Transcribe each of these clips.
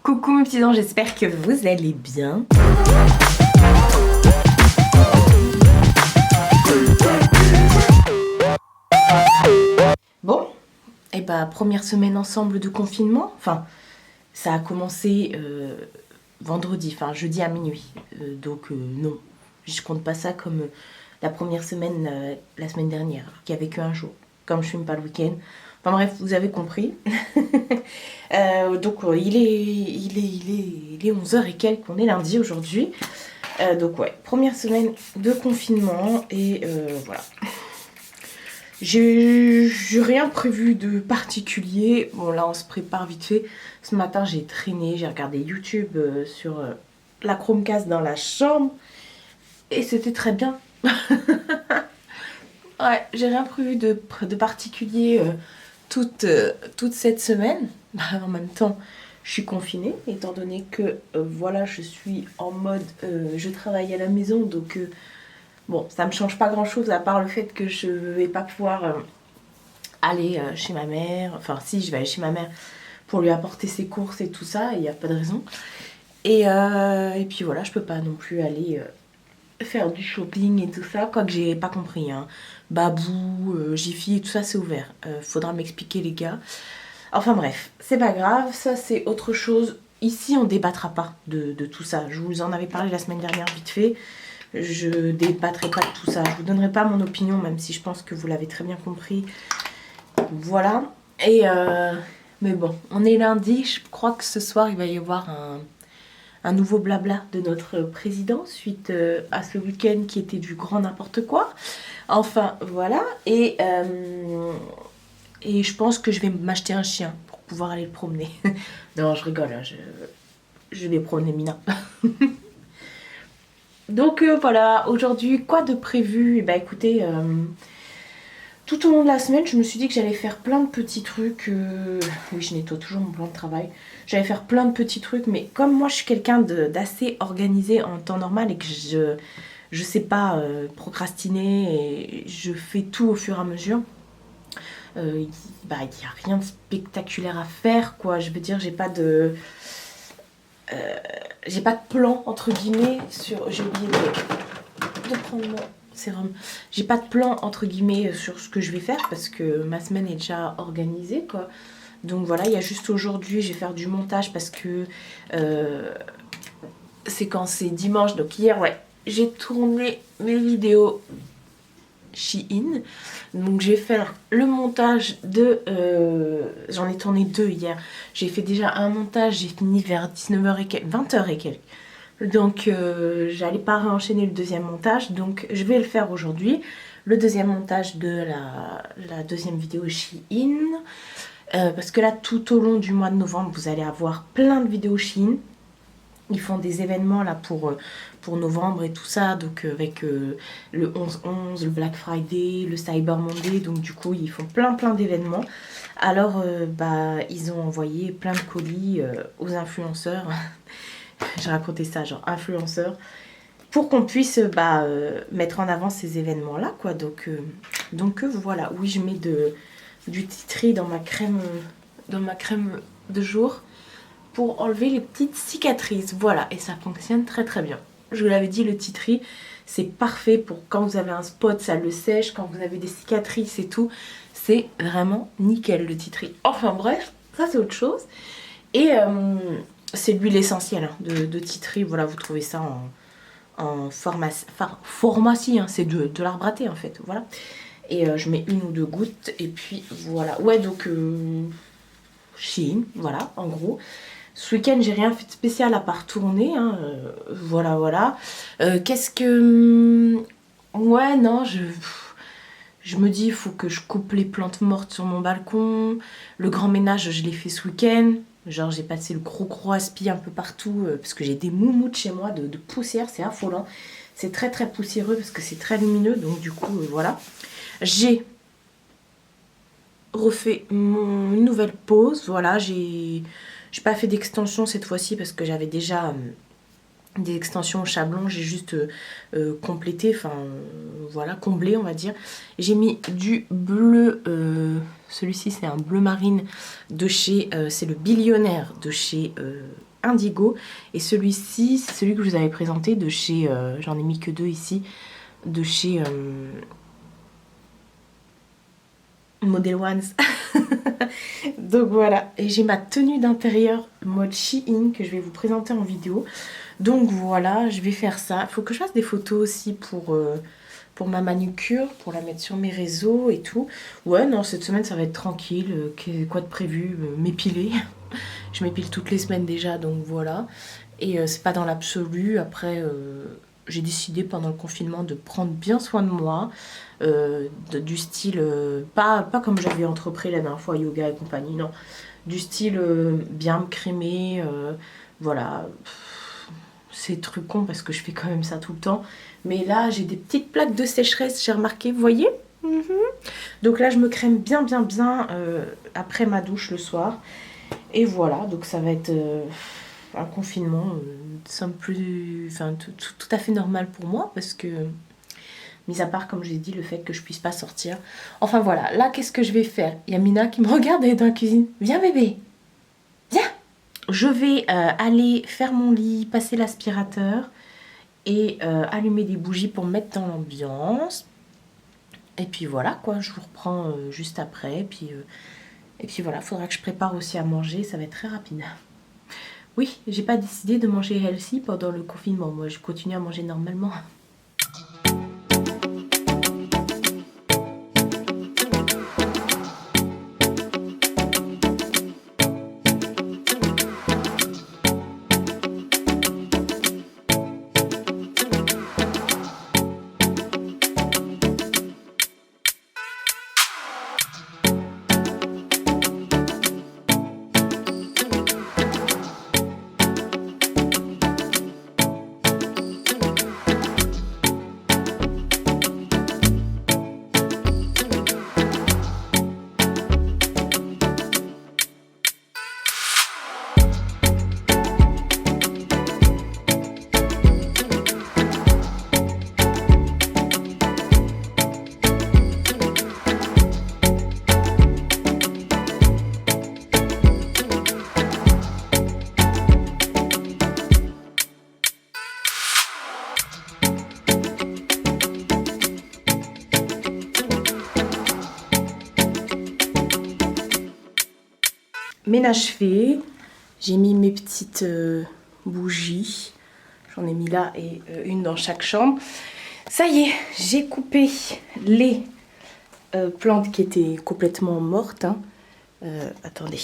Coucou mes petits anges, j'espère que vous allez bien. Bon, et bah première semaine ensemble de confinement. Enfin, ça a commencé vendredi, enfin jeudi à minuit. Non, je compte pas ça comme la première semaine, la semaine dernière, alors qu'il n'y avait qu'un jour. Comme je fume pas le week-end. Enfin bref, vous avez compris. Il est 11h et quelques, on est lundi aujourd'hui. Donc ouais, première semaine de confinement et voilà. J'ai rien prévu de particulier. Bon là on se prépare vite fait. Ce matin j'ai traîné, j'ai regardé YouTube sur la Chromecast dans la chambre. Et c'était très bien. Ouais, j'ai rien prévu de particulier toute cette semaine. Bah, en même temps, je suis confinée, étant donné que voilà, je suis en mode je travaille à la maison, donc bon, ça me change pas grand chose à part le fait que je vais pas pouvoir aller chez ma mère. Enfin, si, je vais aller chez ma mère pour lui apporter ses courses et tout ça, il n'y a pas de raison. Et puis voilà, je peux pas non plus aller faire du shopping et tout ça, quoique j'ai pas compris, hein. Babou, Jiffy et tout ça c'est ouvert. Faudra m'expliquer les gars. Enfin bref, c'est pas grave, ça c'est autre chose. Ici on débattra pas de tout ça. Je vous en avais parlé la semaine dernière vite fait. Je débattrai pas de tout ça. Je vous donnerai pas mon opinion, même si je pense que vous l'avez très bien compris. Voilà. Mais bon, on est lundi. Je crois que ce soir il va y avoir un nouveau blabla de notre président suite à ce week-end qui était du grand n'importe quoi. Enfin, voilà. Et je pense que je vais m'acheter un chien pour pouvoir aller le promener. Non, je rigole, hein, je vais promener Mina. Donc voilà, aujourd'hui, quoi de prévu? Eh ben, écoutez, tout au long de la semaine, je me suis dit que j'allais faire plein de petits trucs. Oui, je nettoie toujours mon plan de travail. J'allais faire plein de petits trucs, mais comme moi je suis quelqu'un d'assez organisé en temps normal et que je sais pas procrastiner et je fais tout au fur et à mesure, bah il n'y a rien de spectaculaire à faire quoi. Je veux dire, j'ai pas de plan entre guillemets sur. J'ai oublié de prendre mon sérum. J'ai pas de plan entre guillemets sur ce que je vais faire parce que ma semaine est déjà organisée quoi. Donc voilà, il y a juste aujourd'hui, je vais faire du montage parce que c'est quand c'est dimanche. Donc hier, ouais, j'ai tourné mes vidéos Shein. Donc j'ai fait le montage de... j'en ai tourné 2 hier. J'ai fait déjà un montage, j'ai fini vers 19h et quelques, 20h et quelques. Donc j'allais pas réenchaîner le deuxième montage. Donc je vais le faire aujourd'hui. Le deuxième montage de la deuxième vidéo Shein. Parce que là, tout au long du mois de novembre, vous allez avoir plein de vidéos Shein. Ils font des événements là pour novembre et tout ça. Donc avec le 11-11, le Black Friday, le Cyber Monday. Donc du coup, ils font plein d'événements. Alors, bah, ils ont envoyé plein de colis aux influenceurs. J'ai raconté ça, genre influenceurs. Pour qu'on puisse mettre en avant ces événements-là, quoi. Donc voilà. Oui, je mets du tea tree dans ma crème de jour pour enlever les petites cicatrices. Voilà, et ça fonctionne très bien. Je vous l'avais dit, le tea tree, c'est parfait pour quand vous avez un spot, ça le sèche, quand vous avez des cicatrices et tout. C'est vraiment nickel le tea tree. Enfin bref, ça c'est autre chose. Et c'est l'huile essentielle hein, de tea tree. Voilà, vous trouvez ça en pharmacie, hein, c'est de l'arbre à thé en fait. Voilà. Et je mets 1 ou 2 gouttes et puis voilà. Ouais, donc Shein, voilà, en gros. Ce week-end, j'ai rien fait de spécial à part tourner, hein, voilà. Qu'est-ce que... Ouais, non, je me dis, il faut que je coupe les plantes mortes sur mon balcon. Le grand ménage, je l'ai fait ce week-end. Genre, j'ai passé le gros aspi un peu partout parce que j'ai des moumoutes chez moi de poussière, c'est affolant. C'est très poussiéreux parce que c'est très lumineux, donc du coup, voilà. J'ai refait une nouvelle pause, voilà, j'ai pas fait d'extension cette fois-ci parce que j'avais déjà des extensions au chablon, j'ai juste complété, enfin voilà, comblé on va dire. J'ai mis du bleu, celui-ci c'est un bleu marine de chez, c'est le Billionnaire de chez indigo. Et celui-ci, c'est celui que je vous avais présenté de chez... j'en ai mis que 2 ici. De chez... Model Ones. Donc voilà, et j'ai ma tenue d'intérieur mode Shein que je vais vous présenter en vidéo. Donc voilà, je vais faire ça. Il faut que je fasse des photos aussi pour ma manucure, pour la mettre sur mes réseaux et tout. Ouais, non, cette semaine ça va être tranquille. Quoi de prévu? M'épiler. Je m'épile toutes les semaines déjà, donc voilà. Et c'est pas dans l'absolu. Après, j'ai décidé pendant le confinement de prendre bien soin de moi. Du style, pas comme j'avais entrepris la dernière fois, yoga et compagnie, non. Du style bien me crémer, voilà. C'est truc con parce que je fais quand même ça tout le temps. Mais là, j'ai des petites plaques de sécheresse, j'ai remarqué, vous voyez. Donc là, je me crème bien après ma douche le soir. Et voilà, donc ça va être un confinement tout à fait normal pour moi parce que... Mis à part, comme je l'ai dit, le fait que je puisse pas sortir. Enfin voilà, là qu'est-ce que je vais faire? Il y a Mina qui me regarde, elle est dans la cuisine. Viens bébé, viens. Je vais aller faire mon lit, passer l'aspirateur et allumer des bougies pour me mettre dans l'ambiance. Et puis voilà quoi, je vous reprends juste après. Et puis voilà, il faudra que je prépare aussi à manger, ça va être très rapide. Oui, j'ai pas décidé de manger healthy pendant le confinement. Moi, je continue à manger normalement. Ménage fait, j'ai mis mes petites bougies, j'en ai mis là et une dans chaque chambre. Ça y est, j'ai coupé les plantes qui étaient complètement mortes. Hein. Attendez,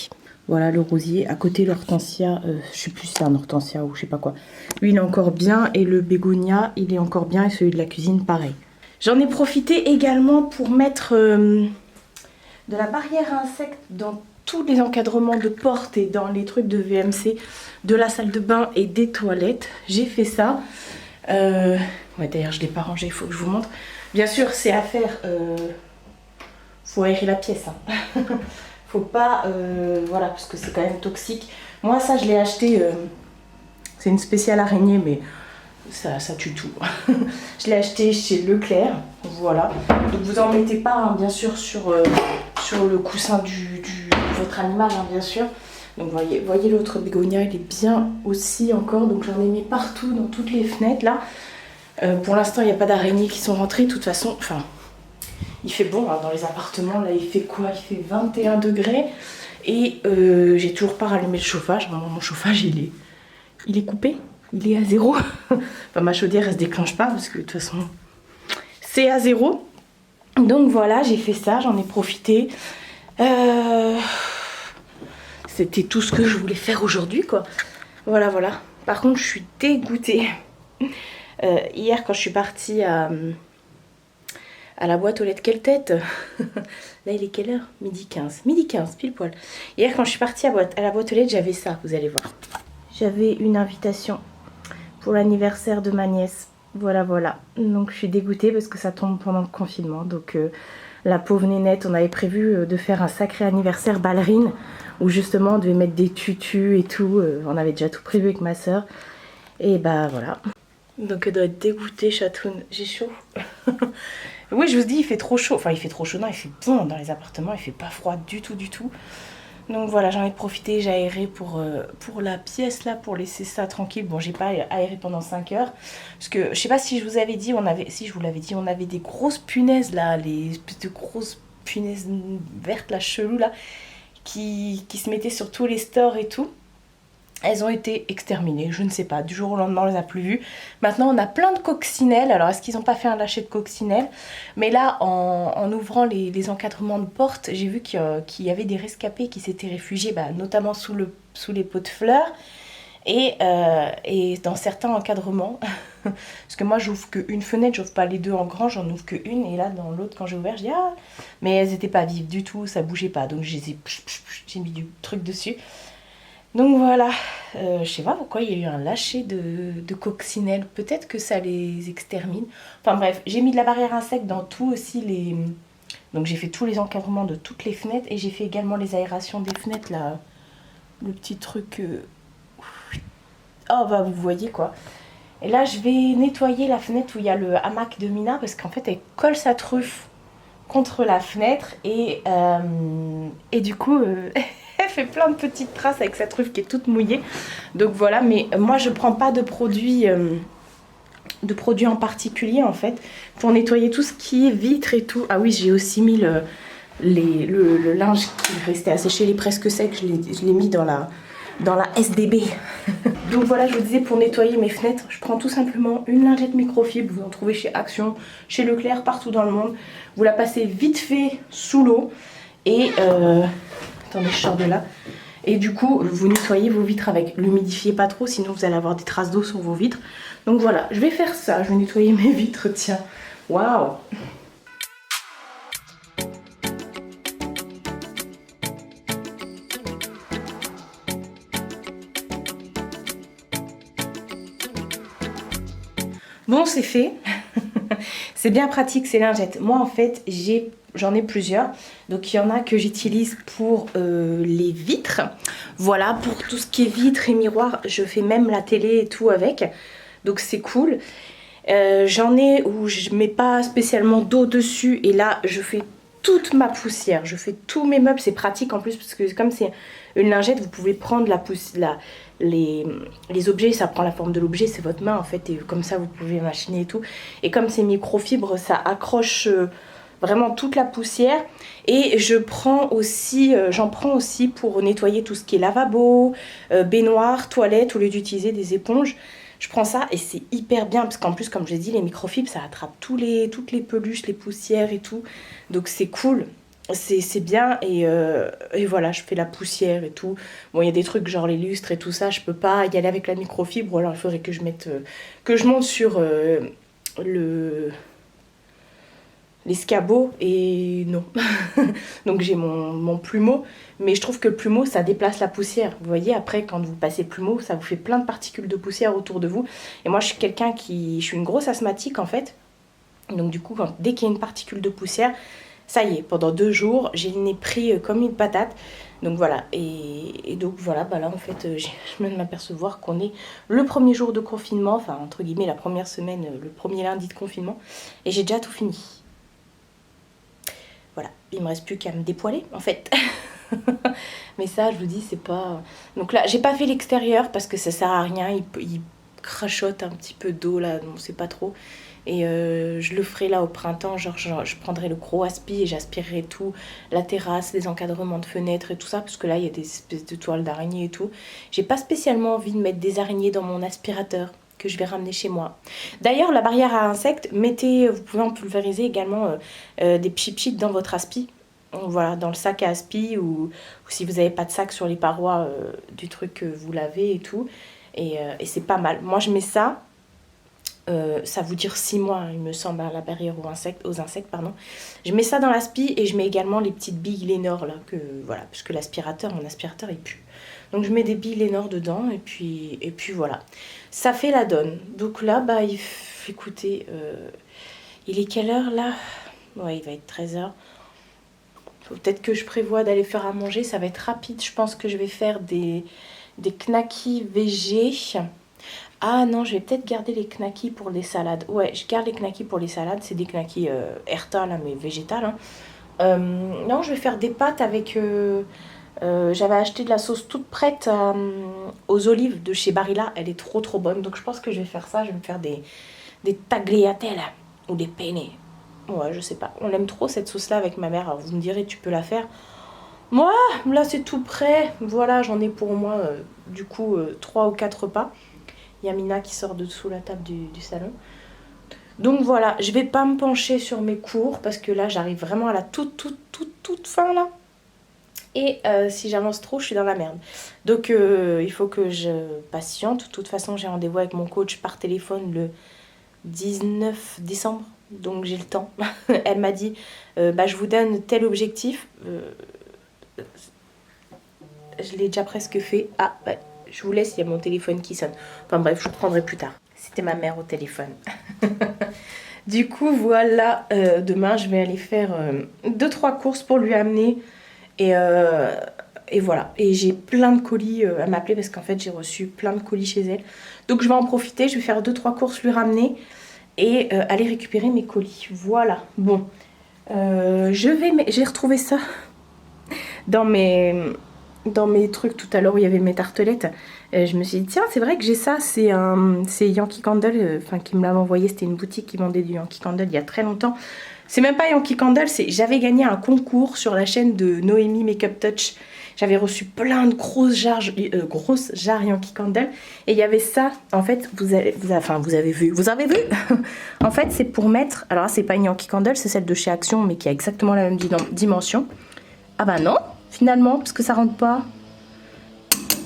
voilà le rosier, à côté l'hortensia, je sais plus si c'est un hortensia ou je sais pas quoi. Lui il est encore bien et le bégonia il est encore bien et celui de la cuisine pareil. J'en ai profité également pour mettre de la barrière à insectes dans tous les encadrements de portes et dans les trucs de VMC de la salle de bain et des toilettes. J'ai fait ça. Ouais, d'ailleurs, je ne l'ai pas rangé, il faut que je vous montre. Bien sûr, c'est à faire... faut aérer la pièce. Hein. Faut pas... voilà, parce que c'est quand même toxique. Moi, ça, je l'ai acheté... c'est une spéciale araignée, mais ça tue tout. Je l'ai acheté chez Leclerc. Voilà. Donc, vous en mettez pas, hein, bien sûr, sur le coussin de votre animal, hein, bien sûr. Donc voyez l'autre bégonia, il est bien aussi encore. Donc j'en ai mis partout, dans toutes les fenêtres là. Pour l'instant, il n'y a pas d'araignées qui sont rentrées. De toute façon, enfin, il fait bon hein, dans les appartements. Là, il fait quoi? Il fait 21 degrés. Et j'ai toujours pas rallumé le chauffage. Mon chauffage, il est coupé. Il est à 0. Enfin, ma chaudière, elle se déclenche pas parce que de toute façon, c'est à 0. Donc voilà, j'ai fait ça, j'en ai profité. C'était tout ce que je voulais faire aujourd'hui, quoi. Voilà. Par contre, je suis dégoûtée. Hier, quand je suis partie à la boîte aux lettres, quelle tête. Là, il est quelle heure? Midi 15. Midi 15, pile poil. Hier, quand je suis partie à la boîte aux lettres, j'avais ça, vous allez voir. J'avais une invitation pour l'anniversaire de ma nièce. Voilà. Donc, je suis dégoûtée parce que ça tombe pendant le confinement. Donc, la pauvre nénette, on avait prévu de faire un sacré anniversaire ballerine où justement on devait mettre des tutus et tout. On avait déjà tout prévu avec ma soeur. Et bah voilà. Donc elle doit être dégoûtée, chatoune. J'ai chaud. Oui, je vous dis, il fait trop chaud. Enfin, il fait trop chaud, non, il fait bon dans les appartements. Il fait pas froid du tout. Donc voilà, j'en ai profité, j'ai aéré pour la pièce là, pour laisser ça tranquille. Bon, j'ai pas aéré pendant 5 heures. Parce que je sais pas si je vous avais dit, si je vous l'avais dit, on avait des grosses punaises là, les espèces de grosses punaises vertes là, chelou là, qui se mettaient sur tous les stores et tout. Elles ont été exterminées, je ne sais pas, du jour au lendemain on les a plus vues. Maintenant on a plein de coccinelles, alors est-ce qu'ils n'ont pas fait un lâcher de coccinelles? Mais là en ouvrant les encadrements de porte, j'ai vu qu'il y avait des rescapés qui s'étaient réfugiés, notamment sous les pots de fleurs et dans certains encadrements. Parce que moi j'ouvre qu'une fenêtre, j'ouvre pas les deux en grand, j'en ouvre qu'une, et là dans l'autre quand j'ai ouvert, je dis ah, mais elles n'étaient pas vives du tout, ça bougeait pas, donc j'ai mis du truc dessus. Donc voilà, je sais pas pourquoi il y a eu un lâcher de coccinelles. Peut-être que ça les extermine. Enfin bref, j'ai mis de la barrière insecte dans tout aussi les... Donc j'ai fait tous les encadrements de toutes les fenêtres. Et j'ai fait également les aérations des fenêtres, là. Le petit truc... Oh bah vous voyez quoi. Et là je vais nettoyer la fenêtre où il y a le hamac de Mina. Parce qu'en fait elle colle sa truffe contre la fenêtre. Et du coup... Elle fait plein de petites traces avec sa truffe qui est toute mouillée. Donc voilà, mais moi je prends pas de produits en particulier en fait. Pour nettoyer tout ce qui est vitre et tout. Ah oui, j'ai aussi mis le linge qui restait à sécher, il est presque sec. Je l'ai mis dans la SDB. Donc voilà, je vous disais, pour nettoyer mes fenêtres, je prends tout simplement une lingette microfibre. Vous en trouvez chez Action, chez Leclerc, partout dans le monde. Vous la passez vite fait sous l'eau. Et... attendez, je sors de là. Et du coup, vous nettoyez vos vitres avec. L'humidifiez pas trop, sinon vous allez avoir des traces d'eau sur vos vitres. Donc voilà, je vais faire ça. Je vais nettoyer mes vitres, tiens. Waouh! Bon, c'est fait. C'est bien pratique ces lingettes. Moi, en fait, j'en ai plusieurs. Donc, il y en a que j'utilise pour les vitres. Voilà, pour tout ce qui est vitres et miroirs. Je fais même la télé et tout avec. Donc, c'est cool. J'en ai où je mets pas spécialement d'eau dessus. Et là, je fais toute ma poussière. Je fais tous mes meubles. C'est pratique en plus parce que comme c'est une lingette, vous pouvez prendre les objets, ça prend la forme de l'objet, c'est votre main en fait, et comme ça vous pouvez machiner et tout. Et comme c'est microfibre, ça accroche vraiment toute la poussière. Et j'en prends aussi pour nettoyer tout ce qui est lavabo, baignoire, toilette, au lieu d'utiliser des éponges. Je prends ça et c'est hyper bien parce qu'en plus, comme je l'ai dit, les microfibres ça attrape toutes les peluches, les poussières et tout. Donc c'est cool. C'est bien et voilà, je fais la poussière et tout. Bon, il y a des trucs genre les lustres et tout ça, je peux pas y aller avec la microfibre, ou alors il faudrait que je monte sur l'escabeau et non. Donc j'ai mon plumeau, mais je trouve que le plumeau ça déplace la poussière. Vous voyez, après quand vous passez le plumeau, ça vous fait plein de particules de poussière autour de vous. Et moi je suis une grosse asthmatique en fait. Donc du coup, dès qu'il y a une particule de poussière, ça y est, pendant 2 jours, j'ai le nez pris comme une patate. Donc voilà, et donc voilà, là en fait, je viens de m'apercevoir qu'on est le premier jour de confinement, enfin entre guillemets la première semaine, le premier lundi de confinement, et j'ai déjà tout fini. Voilà, il me reste plus qu'à me dépoiler en fait. Mais ça, je vous dis, c'est pas... Donc là, j'ai pas fait l'extérieur parce que ça sert à rien, il crachote un petit peu d'eau là, on sait pas trop. Et je le ferai là au printemps, genre je prendrai le gros aspi et j'aspirerai tout, la terrasse, les encadrements de fenêtres et tout ça, parce que là il y a des espèces de toiles d'araignées et tout. J'ai pas spécialement envie de mettre des araignées dans mon aspirateur que je vais ramener chez moi. D'ailleurs, la barrière à insectes, vous pouvez en pulvériser également des pchit dans votre aspi. Voilà, dans le sac à aspi ou si vous n'avez pas de sac sur les parois du truc que vous lavez et tout. Et c'est pas mal. Moi je mets ça. Ça vous dure 6 mois, il me semble, à la barrière aux insectes, pardon. Je mets ça dans l'aspi et je mets également les petites billes Lénore, là, voilà, parce que mon aspirateur, il pue. Donc je mets des billes Lénore dedans et puis voilà. Ça fait la donne. Donc là, écoutez, il est quelle heure là? Ouais, il va être 13h. Peut-être que je prévois d'aller faire à manger, ça va être rapide. Je pense que je vais faire des knackis végé. Ah non, je vais peut-être garder les knackis pour les salades. Ouais, je garde les knackis pour les salades. C'est des knackis Herta, là, mais végétales. Hein. Non, je vais faire des pâtes avec J'avais acheté de la sauce toute prête aux olives de chez Barilla. Elle est trop bonne. Donc je pense que je vais faire ça. Je vais me faire des tagliatelle ou des penne. Ouais, je sais pas. On aime trop cette sauce-là avec ma mère. Alors vous me direz, tu peux la faire. Moi, là c'est tout prêt. Voilà, j'en ai pour moi du coup 3 ou 4 repas. Il y a Mina qui sort de dessous la table du salon. Donc voilà, je vais pas me pencher sur mes cours parce que là j'arrive vraiment à la toute fin là. Et si j'avance trop, je suis dans la merde. Donc il faut que je patiente. De toute façon, j'ai rendez-vous avec mon coach par téléphone le 19 décembre. Donc j'ai le temps. Elle m'a dit, bah, je vous donne tel objectif. Je l'ai déjà presque fait. Ah, bah, je vous laisse, il y a mon téléphone qui sonne. Enfin bref, je reprendrai plus tard. C'était ma mère au téléphone. Du coup, voilà, demain, je vais aller faire 2-3 courses pour lui amener. Et voilà. Et j'ai plein de colis à m'appeler parce qu'en fait, j'ai reçu plein de colis chez elle. Donc, je vais en profiter. Je vais faire 2-3 courses, lui ramener et aller récupérer mes colis. Voilà. Bon. J'ai retrouvé ça dans mes trucs tout à l'heure où il y avait mes tartelettes. Je me suis dit, tiens, c'est vrai que j'ai ça. C'est Yankee Candle qui me l'avait envoyé. C'était une boutique qui vendait du Yankee Candle il y a très longtemps. C'est même pas Yankee Candle, j'avais gagné un concours sur la chaîne de Noémie Makeup Touch. J'avais reçu plein de grosses jarres Yankee Candle. Et il y avait ça, en fait, vous avez vu. En fait, c'est pour mettre, alors là, c'est pas une Yankee Candle, c'est celle de chez Action, mais qui a exactement la même dimension. Ah bah non, finalement, parce que ça rentre pas.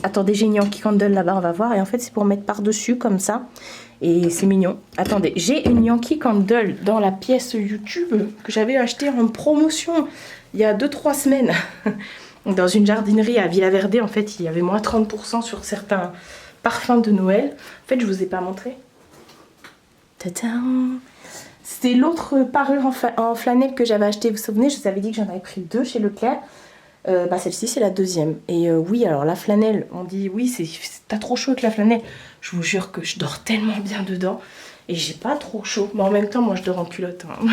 Attendez, j'ai une Yankee Candle là-bas, on va voir. Et en fait, c'est pour mettre par-dessus, comme ça. Et c'est mignon. Attendez, j'ai une Yankee Candle dans la pièce YouTube que j'avais acheté en promotion il y a 2-3 semaines. Dans une jardinerie à Villaverde, en fait, il y avait moins 30% sur certains parfums de Noël. En fait, je vous ai pas montré. Tadam! C'était l'autre parure en flanelle que j'avais acheté. Vous vous souvenez, je vous avais dit que j'en avais pris 2 chez Leclerc. Bah celle-ci c'est la deuxième. Et oui, alors la flanelle, on dit oui, t'as trop chaud avec la flanelle. Je vous jure que je dors tellement bien dedans et j'ai pas trop chaud. Mais en même temps, moi je dors en culotte. Hein.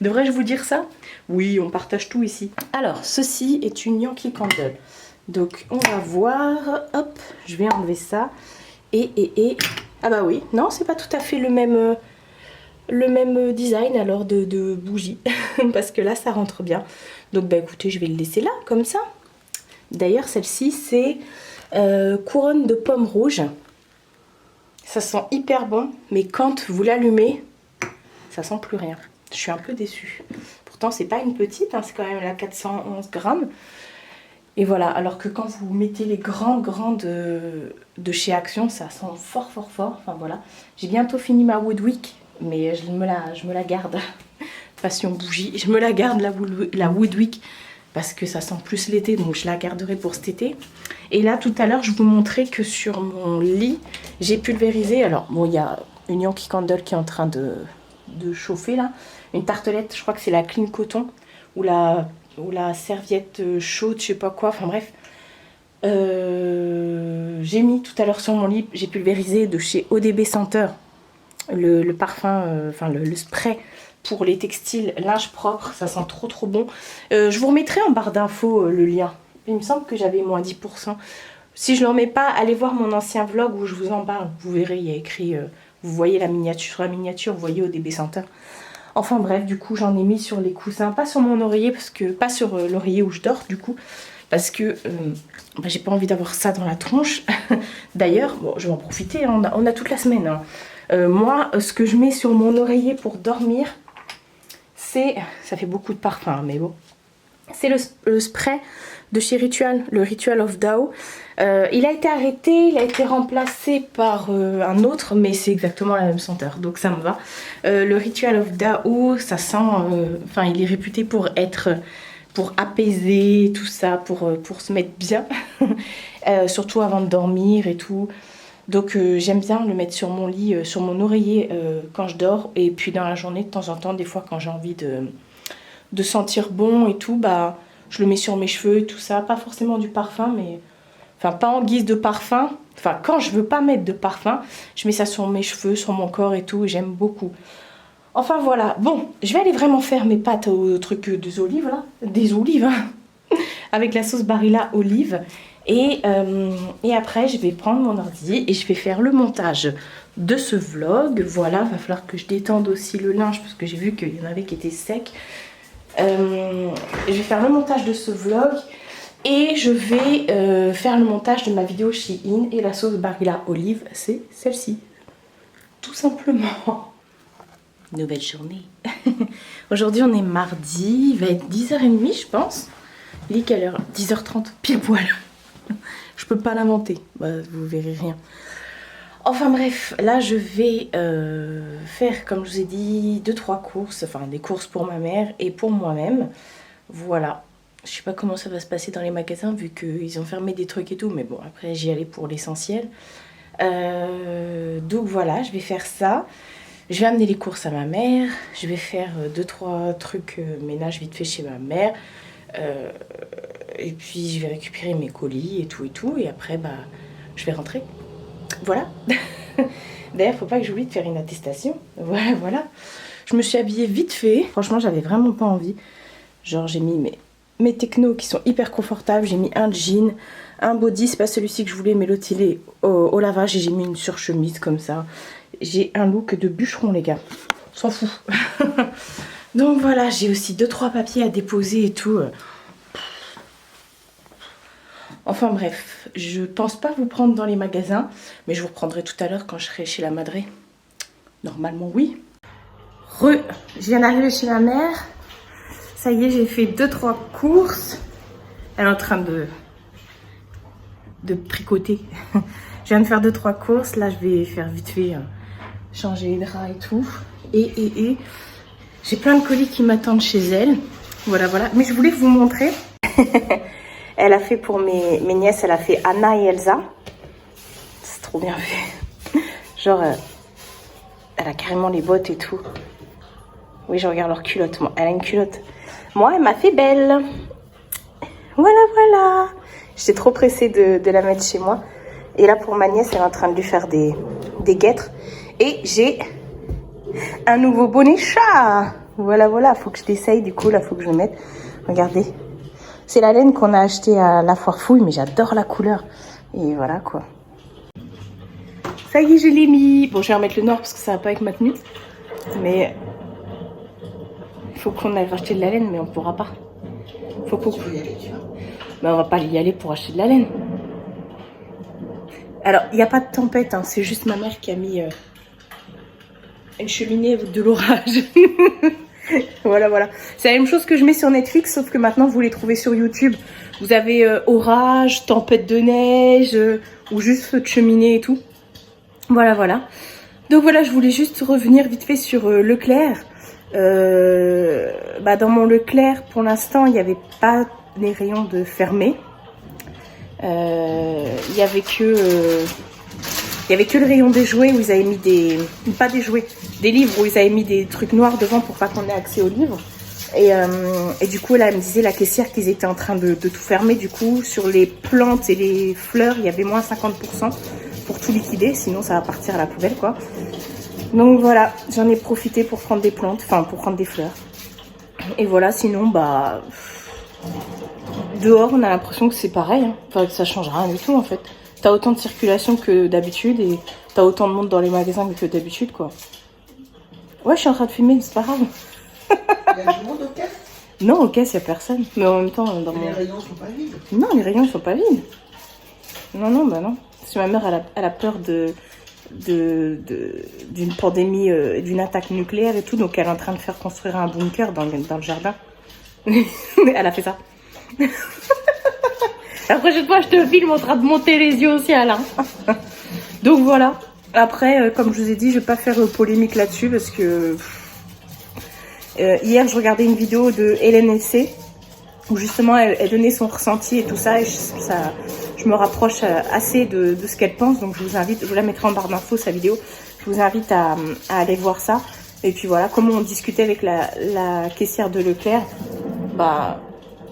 Devrais-je vous dire ça? Oui, on partage tout ici. Alors, ceci est une Yankee Candle. Donc on va voir. Hop, je vais enlever ça. Et ah bah oui, non, c'est pas tout à fait le même design alors de bougie. Parce que là, ça rentre bien. Donc bah écoutez, je vais le laisser là, comme ça. D'ailleurs, celle-ci, c'est couronne de pommes rouges. Ça sent hyper bon, mais quand vous l'allumez, ça sent plus rien. Je suis un peu déçue. Pourtant, c'est pas une petite, hein, c'est quand même la 411 grammes. Et voilà, alors que quand vous mettez les grands de chez Action, ça sent fort. Enfin voilà. J'ai bientôt fini ma Woodwick, mais je me la garde. Passion bougie, je me la garde la Woodwick parce que ça sent plus l'été, donc je la garderai pour cet été. Et là tout à l'heure je vous montrais que sur mon lit j'ai pulvérisé, alors bon, il y a une Yankee Candle qui est en train de chauffer là, une tartelette, je crois que c'est la Clean Coton ou la serviette chaude, je sais pas quoi, enfin bref. J'ai mis tout à l'heure sur mon lit, j'ai pulvérisé de chez ODB Senteur le parfum, le spray pour les textiles, linge propre, ça sent trop bon. Je vous remettrai en barre d'infos le lien. Il me semble que j'avais moins 10%. Si je ne le remets pas, allez voir mon ancien vlog où je vous en parle. Vous verrez, il y a écrit, vous voyez la miniature, sur la miniature, vous voyez ODB Senteur. Enfin bref, du coup j'en ai mis sur les coussins, pas sur mon oreiller, parce que pas sur l'oreiller où je dors du coup, parce que j'ai pas envie d'avoir ça dans la tronche. D'ailleurs, bon, je vais en profiter, hein, on a toute la semaine. Hein. Moi, ce que je mets sur mon oreiller pour dormir, ça fait beaucoup de parfum, mais bon, c'est le spray de chez Ritual, le Ritual of Dao. Il a été arrêté, il a été remplacé par un autre, mais c'est exactement la même senteur, donc ça me va. Le Ritual of Dao, ça sent, il est réputé pour apaiser tout ça, pour se mettre bien, surtout avant de dormir et tout. Donc j'aime bien le mettre sur mon lit, sur mon oreiller quand je dors, et puis dans la journée de temps en temps, des fois quand j'ai envie de sentir bon et tout, bah je le mets sur mes cheveux et tout ça, pas forcément du parfum, mais enfin pas en guise de parfum, enfin quand je veux pas mettre de parfum, je mets ça sur mes cheveux, sur mon corps et tout, et j'aime beaucoup. Enfin voilà, bon, je vais aller vraiment faire mes pâtes au truc des olives là, des olives, hein. avec la sauce Barilla olive. Et après, je vais prendre mon ordi et je vais faire le montage de ce vlog. Voilà, va falloir que je détende aussi le linge parce que j'ai vu qu'il y en avait qui étaient secs. Je vais faire le montage de ce vlog et je vais faire le montage de ma vidéo Shein. Et la sauce Barilla olive, c'est celle-ci. Tout simplement. Nouvelle journée. Aujourd'hui, on est mardi. Il va être 10h30, je pense. Il est quelle heure? 10h30, pile poil. Je peux pas l'inventer, bah, vous verrez rien. Enfin bref, là je vais faire, comme je vous ai dit, 2-3 courses, enfin des courses pour ma mère et pour moi-même. Voilà, je sais pas comment ça va se passer dans les magasins vu qu'ils ont fermé des trucs et tout, mais bon, après j'y allais pour l'essentiel. Donc voilà, je vais faire ça. Je vais amener les courses à ma mère, je vais faire 2-3 trucs ménage vite fait chez ma mère. Et puis je vais récupérer mes colis et tout et après bah je vais rentrer. Voilà. D'ailleurs faut pas que j'oublie de faire une attestation. Voilà. Je me suis habillée vite fait. Franchement j'avais vraiment pas envie. Genre j'ai mis mes technos qui sont hyper confortables. J'ai mis un jean, un body, c'est pas celui-ci que je voulais mais l'autre il est au lavage et j'ai mis une surchemise comme ça. J'ai un look de bûcheron les gars. On s'en fout. Donc voilà, j'ai aussi 2-3 papiers à déposer et tout. Enfin bref, je pense pas vous prendre dans les magasins, mais je vous reprendrai tout à l'heure quand je serai chez la Madré. Normalement oui. Je viens d'arriver chez ma mère. Ça y est, j'ai fait 2-3 courses. Elle est en train de tricoter. Je viens de faire 2-3 courses. Là, je vais faire vite fait changer les draps et tout. Et j'ai plein de colis qui m'attendent chez elle. Voilà. Mais je voulais vous montrer. Elle a fait pour mes nièces, elle a fait Anna et Elsa. C'est trop bien fait. Genre, elle a carrément les bottes et tout. Oui, je regarde leur culotte. Moi, elle a une culotte. Moi, elle m'a fait belle. Voilà. J'étais trop pressée de la mettre chez moi. Et là, pour ma nièce, elle est en train de lui faire des guêtres. Et j'ai un nouveau bonnet chat. Voilà. Faut que je l'essaye. Du coup, là, faut que je le mette. Regardez. C'est la laine qu'on a acheté à la foire fouille, mais j'adore la couleur. Et voilà quoi. Ça y est, je l'ai mis. Bon, je vais remettre le noir parce que ça va pas avec ma tenue. Mais il faut qu'on aille racheter de la laine, mais on pourra pas. Faut qu'on... Mais on va pas y aller pour acheter de la laine. Alors, il n'y a pas de tempête, hein. C'est juste ma mère qui a mis une cheminée avec de l'orage. Voilà. C'est la même chose que je mets sur Netflix, sauf que maintenant vous les trouvez sur YouTube. Vous avez orage, tempête de neige, ou juste feu de cheminée et tout. Voilà. Donc voilà, je voulais juste revenir vite fait sur Leclerc. Dans mon Leclerc, pour l'instant, il n'y avait pas les rayons de fermé. Il y avait que le rayon des jouets où ils avaient mis des livres où ils avaient mis des trucs noirs devant pour pas qu'on ait accès aux livres. Et du coup, là, elle me disait, la caissière, qu'ils étaient en train de tout fermer. Du coup, sur les plantes et les fleurs, il y avait moins 50% pour tout liquider. Sinon, ça va partir à la poubelle, quoi. Donc voilà, j'en ai profité pour prendre des plantes, enfin, pour prendre des fleurs. Et voilà, sinon, dehors, on a l'impression que c'est pareil. Hein. Enfin, que ça change rien du tout, en fait. T'as autant de circulation que d'habitude et t'as autant de monde dans les magasins que d'habitude, quoi. Ouais, je suis en train de filmer, mais c'est pas grave. Il y a du monde aux caisses? Non, aux caisses, il n'y a personne. Mais en même temps, Les rayons sont pas vides? Non, les rayons, ils sont pas vides. Non. Parce que ma mère, elle a peur d'une pandémie, d'une attaque nucléaire et tout. Donc, elle est en train de faire construire un bunker dans le jardin. Elle a fait ça. La prochaine fois, je te filme en train de monter les yeux au ciel. Hein. Donc voilà. Après, comme je vous ai dit, je vais pas faire polémique là-dessus parce que hier, je regardais une vidéo de Hélène Essay où justement elle donnait son ressenti et tout ça. Et je me rapproche assez de ce qu'elle pense. Donc je vous la mettrai en barre d'infos sa vidéo. Je vous invite à aller voir ça. Et puis voilà, comment on discutait avec la caissière de Leclerc,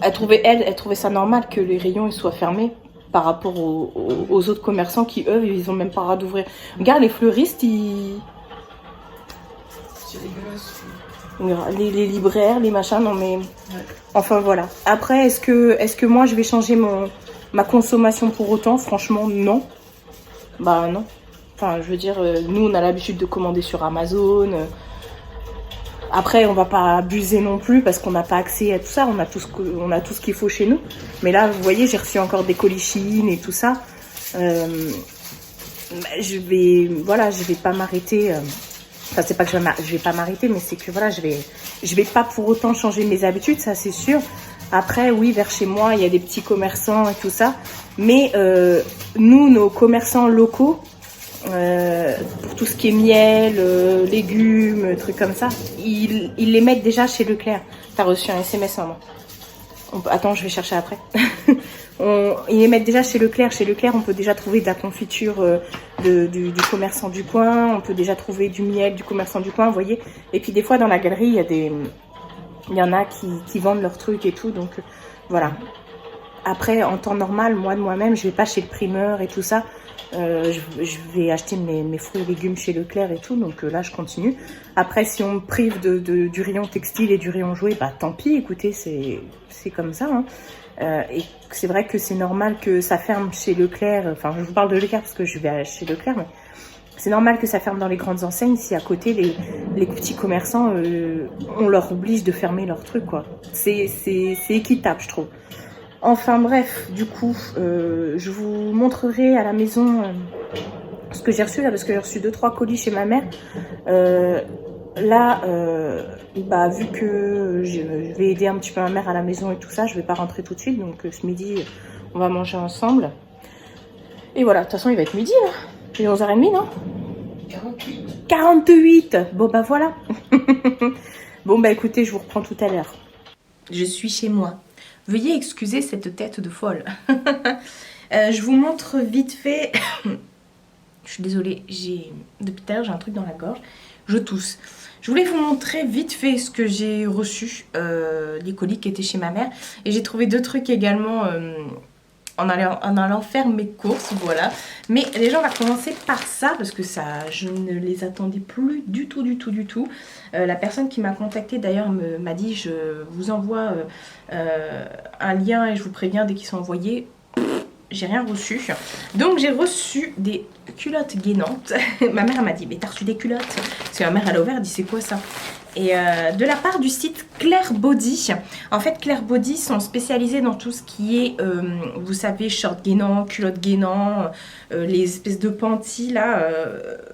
elle trouvait ça normal que les rayons ils soient fermés par rapport aux autres commerçants qui, eux, ils ont même pas le droit d'ouvrir. Regarde, les fleuristes, ils... C'est dégueulasse. Les libraires, les machins, non mais... Enfin voilà. Après, est-ce que moi je vais changer ma consommation pour autant? Franchement, non. Bah non. Enfin, je veux dire, nous on a l'habitude de commander sur Amazon. Après, on va pas abuser non plus parce qu'on n'a pas accès à tout ça. On a tout ce qu'il faut chez nous. Mais là, vous voyez, j'ai reçu encore des colis Shein et tout ça. Je vais pas m'arrêter. Enfin, c'est pas que je vais pas m'arrêter, mais c'est que voilà, je vais pas pour autant changer mes habitudes, ça c'est sûr. Après, oui, vers chez moi, il y a des petits commerçants et tout ça. Mais nous, nos commerçants locaux, pour tout ce qui est miel, légumes, trucs comme ça, ils les mettent déjà chez Leclerc. T'as reçu un SMS, maman? Attends, je vais chercher après. Ils les mettent déjà chez Leclerc. Chez Leclerc, on peut déjà trouver de la confiture du commerçant du coin. On peut déjà trouver du miel du commerçant du coin, vous voyez. Et puis des fois, dans la galerie, il y en a qui vendent leurs trucs et tout. Donc, voilà. Après, en temps normal, moi, de moi-même, je vais pas chez le primeur et tout ça. Je vais acheter mes fruits et légumes chez Leclerc et tout. Donc là, je continue. Après, si on me prive du rayon textile et du rayon jouet, bah tant pis, écoutez, c'est comme ça. Hein. Et c'est vrai que c'est normal que ça ferme chez Leclerc. Enfin, je vous parle de Leclerc parce que je vais chez Leclerc, mais c'est normal que ça ferme dans les grandes enseignes si à côté les petits commerçants, on leur oblige de fermer leurs trucs, quoi. C'est équitable, je trouve. Enfin bref, du coup, je vous montrerai à la maison ce que j'ai reçu là, parce que j'ai reçu 2-3 colis chez ma mère. Là, bah, vu que je vais aider un petit peu ma mère à la maison et tout ça, je vais pas rentrer tout de suite. Donc ce midi, on va manger ensemble. Et voilà, de toute façon, il va être midi là. Il est 11h30, non? 48. 48. Bon bah voilà. Bon bah écoutez, je vous reprends tout à l'heure. Je suis chez moi. Veuillez excuser cette tête de folle. Je vous montre vite fait. Je suis désolée, depuis tout à l'heure j'ai un truc dans la gorge. Je tousse. Je voulais vous montrer vite fait ce que j'ai reçu, les colis qui étaient chez ma mère. Et j'ai trouvé 2 trucs également en allant faire mes courses, voilà. Mais déjà on va commencer par ça, parce que ça, je ne les attendais plus du tout. La personne qui m'a contactée d'ailleurs m'a dit, je vous envoie un lien et je vous préviens dès qu'ils sont envoyés. J'ai rien reçu. Donc j'ai reçu des culottes gainantes. Ma mère m'a dit, mais t'as reçu des culottes? Parce que ma mère elle a ouvert, elle dit c'est quoi ça? Et de la part du site Claire Body. En fait Claire Body sont spécialisés dans tout ce qui est, vous savez, short gainant, culottes gainant, les espèces de panties là.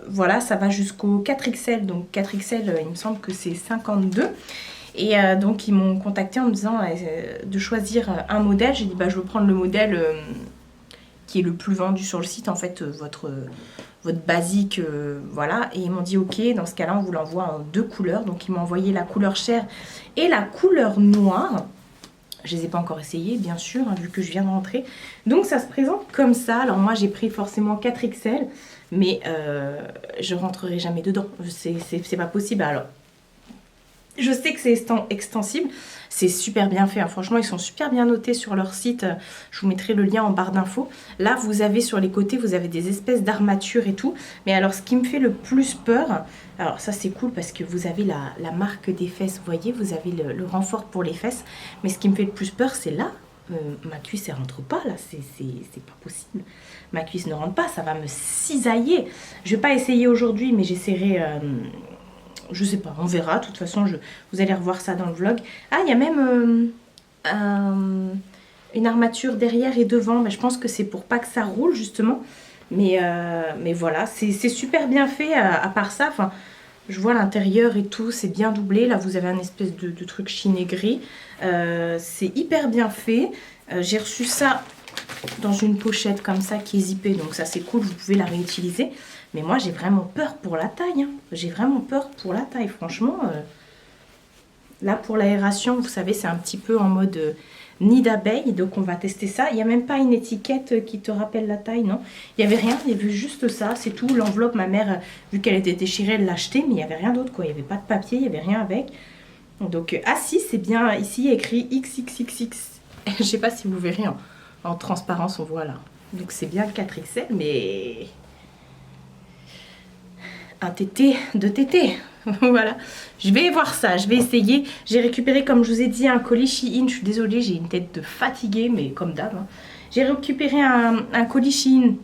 Voilà, ça va jusqu'au 4XL. Donc 4XL, il me semble que c'est 52. Et donc ils m'ont contacté en me disant de choisir un modèle. J'ai dit bah je veux prendre le modèle qui est le plus vendu sur le site, en fait, votre basique, voilà. Et ils m'ont dit ok, dans ce cas-là on vous l'envoie en 2 couleurs. Donc ils m'ont envoyé la couleur chair et la couleur noire. Je les ai pas encore essayées, bien sûr, hein, vu que je viens de rentrer. Donc ça se présente comme ça. Alors moi j'ai pris forcément 4XL, mais je rentrerai jamais dedans. C'est pas possible. Alors je sais que c'est extensible, c'est super bien fait, hein. Franchement ils sont super bien notés sur leur site, je vous mettrai le lien en barre d'infos. Là vous avez sur les côtés, vous avez des espèces d'armatures et tout, mais alors ce qui me fait le plus peur, alors ça c'est cool parce que vous avez la marque des fesses, vous voyez, vous avez le renfort pour les fesses, mais ce qui me fait le plus peur c'est là, ma cuisse elle rentre pas là, c'est pas possible. Ma cuisse ne rentre pas, ça va me cisailler. Je vais pas essayer aujourd'hui, mais j'essaierai... je sais pas, on verra. De toute façon, vous allez revoir ça dans le vlog. Ah, il y a même une armature derrière et devant. Mais je pense que c'est pour pas que ça roule, justement. Mais voilà, c'est super bien fait. À part ça, enfin, je vois l'intérieur et tout, c'est bien doublé. Là, vous avez un espèce de truc chiné gris. C'est hyper bien fait. J'ai reçu ça dans une pochette comme ça qui est zippée. Donc ça, c'est cool, vous pouvez la réutiliser. Mais moi, j'ai vraiment peur pour la taille. Hein. J'ai vraiment peur pour la taille. Franchement, là, pour l'aération, vous savez, c'est un petit peu en mode nid d'abeille. Donc, on va tester ça. Il n'y a même pas une étiquette qui te rappelle la taille, non? Il n'y avait rien. Il y avait juste ça. C'est tout. L'enveloppe, ma mère, vu qu'elle était déchirée, elle l'a achetée. Mais il n'y avait rien d'autre, quoi. Il n'y avait pas de papier. Il n'y avait rien avec. Donc, ah si, c'est bien. Ici, il y a écrit XXXX. Je ne sais pas si vous verrez en transparence, on voit là. Donc, c'est bien 4XL, mais... un tété de tété. Voilà, je vais voir ça, je vais essayer. J'ai récupéré, comme je vous ai dit, un colis Shein. Je suis désolée, j'ai une tête de fatiguée, mais comme d'hab. Hein. J'ai récupéré un colis Shein.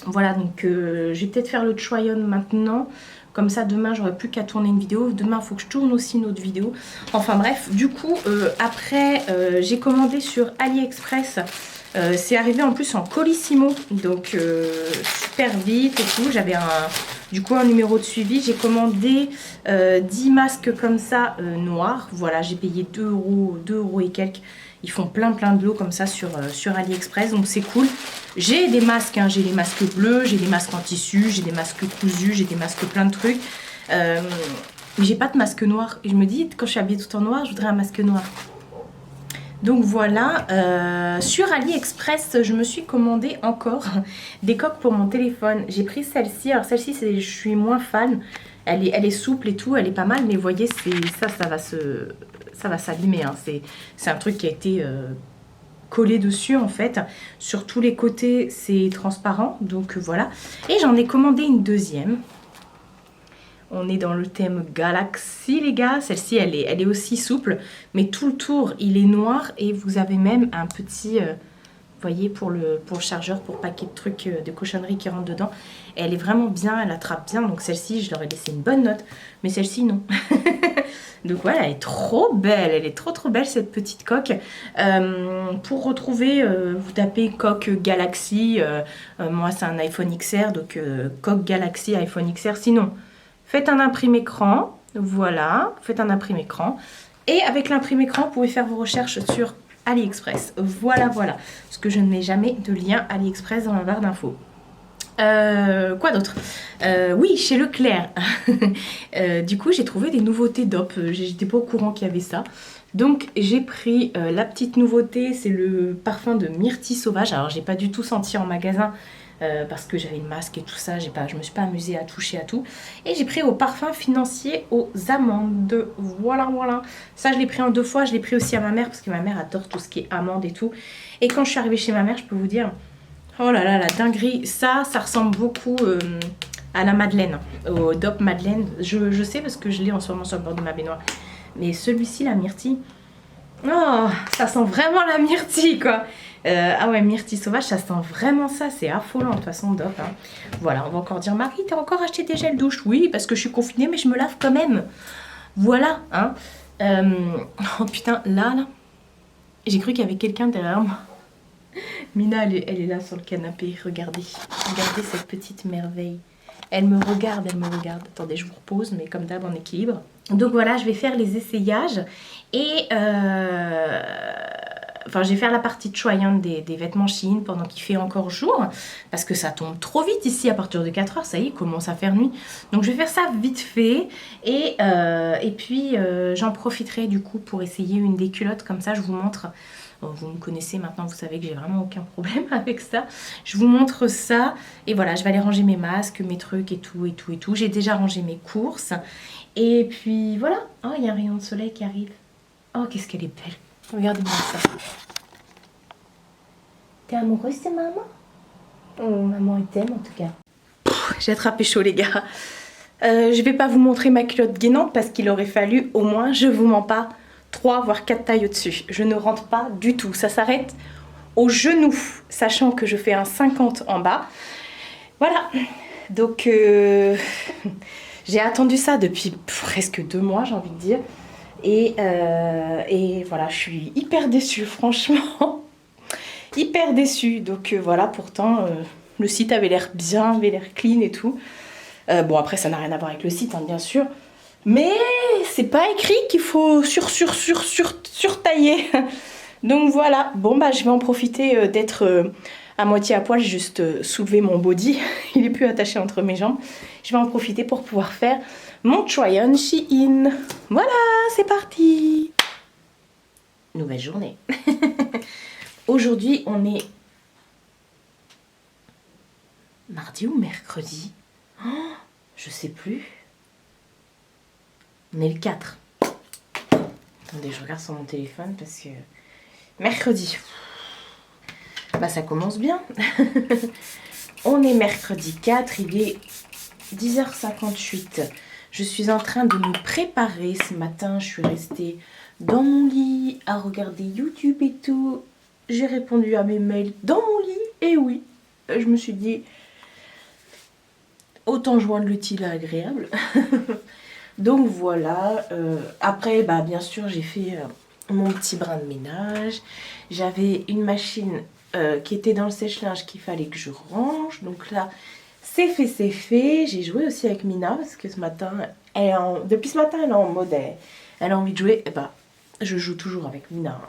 Voilà, donc je vais peut-être faire le try-on maintenant. Comme ça, demain, j'aurai plus qu'à tourner une vidéo. Demain, il faut que je tourne aussi une autre vidéo. Enfin bref, du coup, après, j'ai commandé sur AliExpress. C'est arrivé en plus en colissimo. Donc, super vite et tout. J'avais du coup un numéro de suivi. J'ai commandé 10 masques comme ça, noirs. Voilà, j'ai payé 2 euros et quelques. Ils font plein de lots comme ça sur AliExpress, donc c'est cool. J'ai des masques, hein, j'ai les masques bleus, j'ai des masques en tissu, j'ai des masques cousus, j'ai des masques plein de trucs. Mais j'ai pas de masque noir. Et je me dis, quand je suis habillée tout en noir, je voudrais un masque noir. Donc voilà, sur AliExpress, je me suis commandé encore des coques pour mon téléphone. J'ai pris celle-ci. Alors celle-ci, je suis moins fan. Elle est souple et tout, elle est pas mal, mais vous voyez, ça va s'abîmer. Hein. C'est un truc qui a été collé dessus en fait. Sur tous les côtés, c'est transparent, donc voilà. Et j'en ai commandé une deuxième. On est dans le thème Galaxy, les gars. Celle-ci, elle est aussi souple, mais tout le tour, il est noir et vous avez même un petit... vous voyez, pour le chargeur, pour paquet de trucs, de cochonneries qui rentrent dedans. Et elle est vraiment bien, elle attrape bien. Donc celle-ci, je leur ai laissé une bonne note. Mais celle-ci, non. Donc voilà, elle est trop belle. Elle est trop belle, cette petite coque. Pour retrouver, vous tapez coque Galaxy. Moi, c'est un iPhone XR. Donc coque Galaxy, iPhone XR. Sinon, faites un imprimé-écran. Voilà, faites un imprimé-écran. Et avec l'imprimé-écran, vous pouvez faire vos recherches sur AliExpress. Voilà. Parce que je ne mets jamais de lien AliExpress dans la barre d'infos. Quoi d'autre? Oui, chez Leclerc. Du coup, j'ai trouvé des nouveautés DOP. J'étais pas au courant qu'il y avait ça. Donc, j'ai pris la petite nouveauté. C'est le parfum de myrtille sauvage. Alors, j'ai pas du tout senti en magasin. Parce que j'avais le masque et tout ça, je me suis pas amusée à toucher à tout. Et j'ai pris au parfum financier aux amandes. Voilà. Ça, je l'ai pris en 2 fois. Je l'ai pris aussi à ma mère parce que ma mère adore tout ce qui est amandes et tout. Et quand je suis arrivée chez ma mère, je peux vous dire, oh là là, la dinguerie. Ça ressemble beaucoup à la Madeleine, au DOP Madeleine. Je sais parce que je l'ai en ce moment sur le bord de ma baignoire. Mais celui-ci, la myrtille, oh, ça sent vraiment la myrtille, quoi. Ah ouais, myrtille sauvage, ça sent vraiment ça. C'est affolant, de toute façon, DOP. Hein. Voilà, on va encore dire, Marie, t'as encore acheté des gels douche? Oui, parce que je suis confinée, mais je me lave quand même. Voilà, hein. Oh putain, là, j'ai cru qu'il y avait quelqu'un derrière moi. Mina, elle est là sur le canapé. Regardez cette petite merveille. Elle me regarde. Attendez, je vous repose, mais comme d'hab en équilibre. Donc voilà, je vais faire les essayages. Et enfin, je vais faire la partie try-on des vêtements Shein pendant qu'il fait encore jour. Parce que ça tombe trop vite ici, à partir de 4 h, ça y est, il commence à faire nuit. Donc je vais faire ça vite fait. Et puis, j'en profiterai du coup pour essayer une des culottes. Comme ça, je vous montre... Vous me connaissez maintenant, vous savez que j'ai vraiment aucun problème avec ça. Je vous montre ça. Et voilà, je vais aller ranger mes masques, mes trucs et tout. J'ai déjà rangé mes courses. Et puis voilà. Oh, il y a un rayon de soleil qui arrive. Oh, qu'est-ce qu'elle est belle. Regardez-moi ça. T'es amoureuse de maman? Oh, maman, elle t'aime en tout cas. J'ai attrapé chaud, les gars. Je vais pas vous montrer ma culotte gainante parce qu'il aurait fallu au moins, je vous mens pas, 3 voire 4 tailles au-dessus. Je ne rentre pas du tout. Ça s'arrête au genou, sachant que je fais un 50 en bas. Voilà. Donc, j'ai attendu ça depuis presque 2 mois, j'ai envie de dire. Et voilà, je suis hyper déçue, franchement. Hyper déçue. Donc, voilà, pourtant, le site avait l'air bien, avait l'air clean et tout. Bon, après, ça n'a rien à voir avec le site, hein, bien sûr. Mais c'est pas écrit qu'il faut surtailler. Donc voilà. Bon bah je vais en profiter d'être à moitié à poil. J'ai juste soulevé mon body. Il est plus attaché entre mes jambes. Je vais en profiter pour pouvoir faire mon try-on Shein. Voilà, c'est parti. Nouvelle journée. Aujourd'hui on est mardi ou mercredi? Oh, je sais plus. On est le 4. Attendez, je regarde sur mon téléphone parce que... Mercredi. Bah ça commence bien. On est mercredi 4, il est 10 h 58. Je suis en train de me préparer. Ce matin, je suis restée dans mon lit à regarder YouTube et tout. J'ai répondu à mes mails dans mon lit. Et oui, je me suis dit, autant joindre l'utile à l'agréable. Donc voilà. Après, bah, bien sûr, j'ai fait mon petit brin de ménage. J'avais une machine qui était dans le sèche-linge qu'il fallait que je range. Donc là, c'est fait, c'est fait. J'ai joué aussi avec Mina parce que ce matin, depuis ce matin, elle est en mode, elle a envie de jouer. Et bah, je joue toujours avec Mina.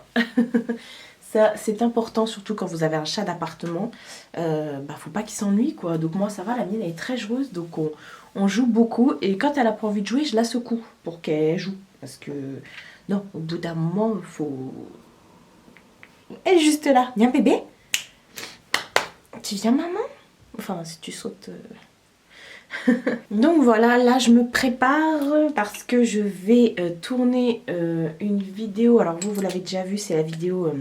Ça, c'est important, surtout quand vous avez un chat d'appartement. Bah, faut pas qu'il s'ennuie, quoi. Donc moi, ça va, la mienne, elle est très joueuse. Donc on joue beaucoup. Et quand elle a pas envie de jouer, je la secoue pour qu'elle joue. Parce que, non, au bout d'un moment, il faut... Elle est juste là. Viens, bébé. Tu viens, maman? Enfin, si tu sautes... Donc voilà, là je me prépare parce que je vais tourner une vidéo. Alors vous l'avez déjà vu, c'est la vidéo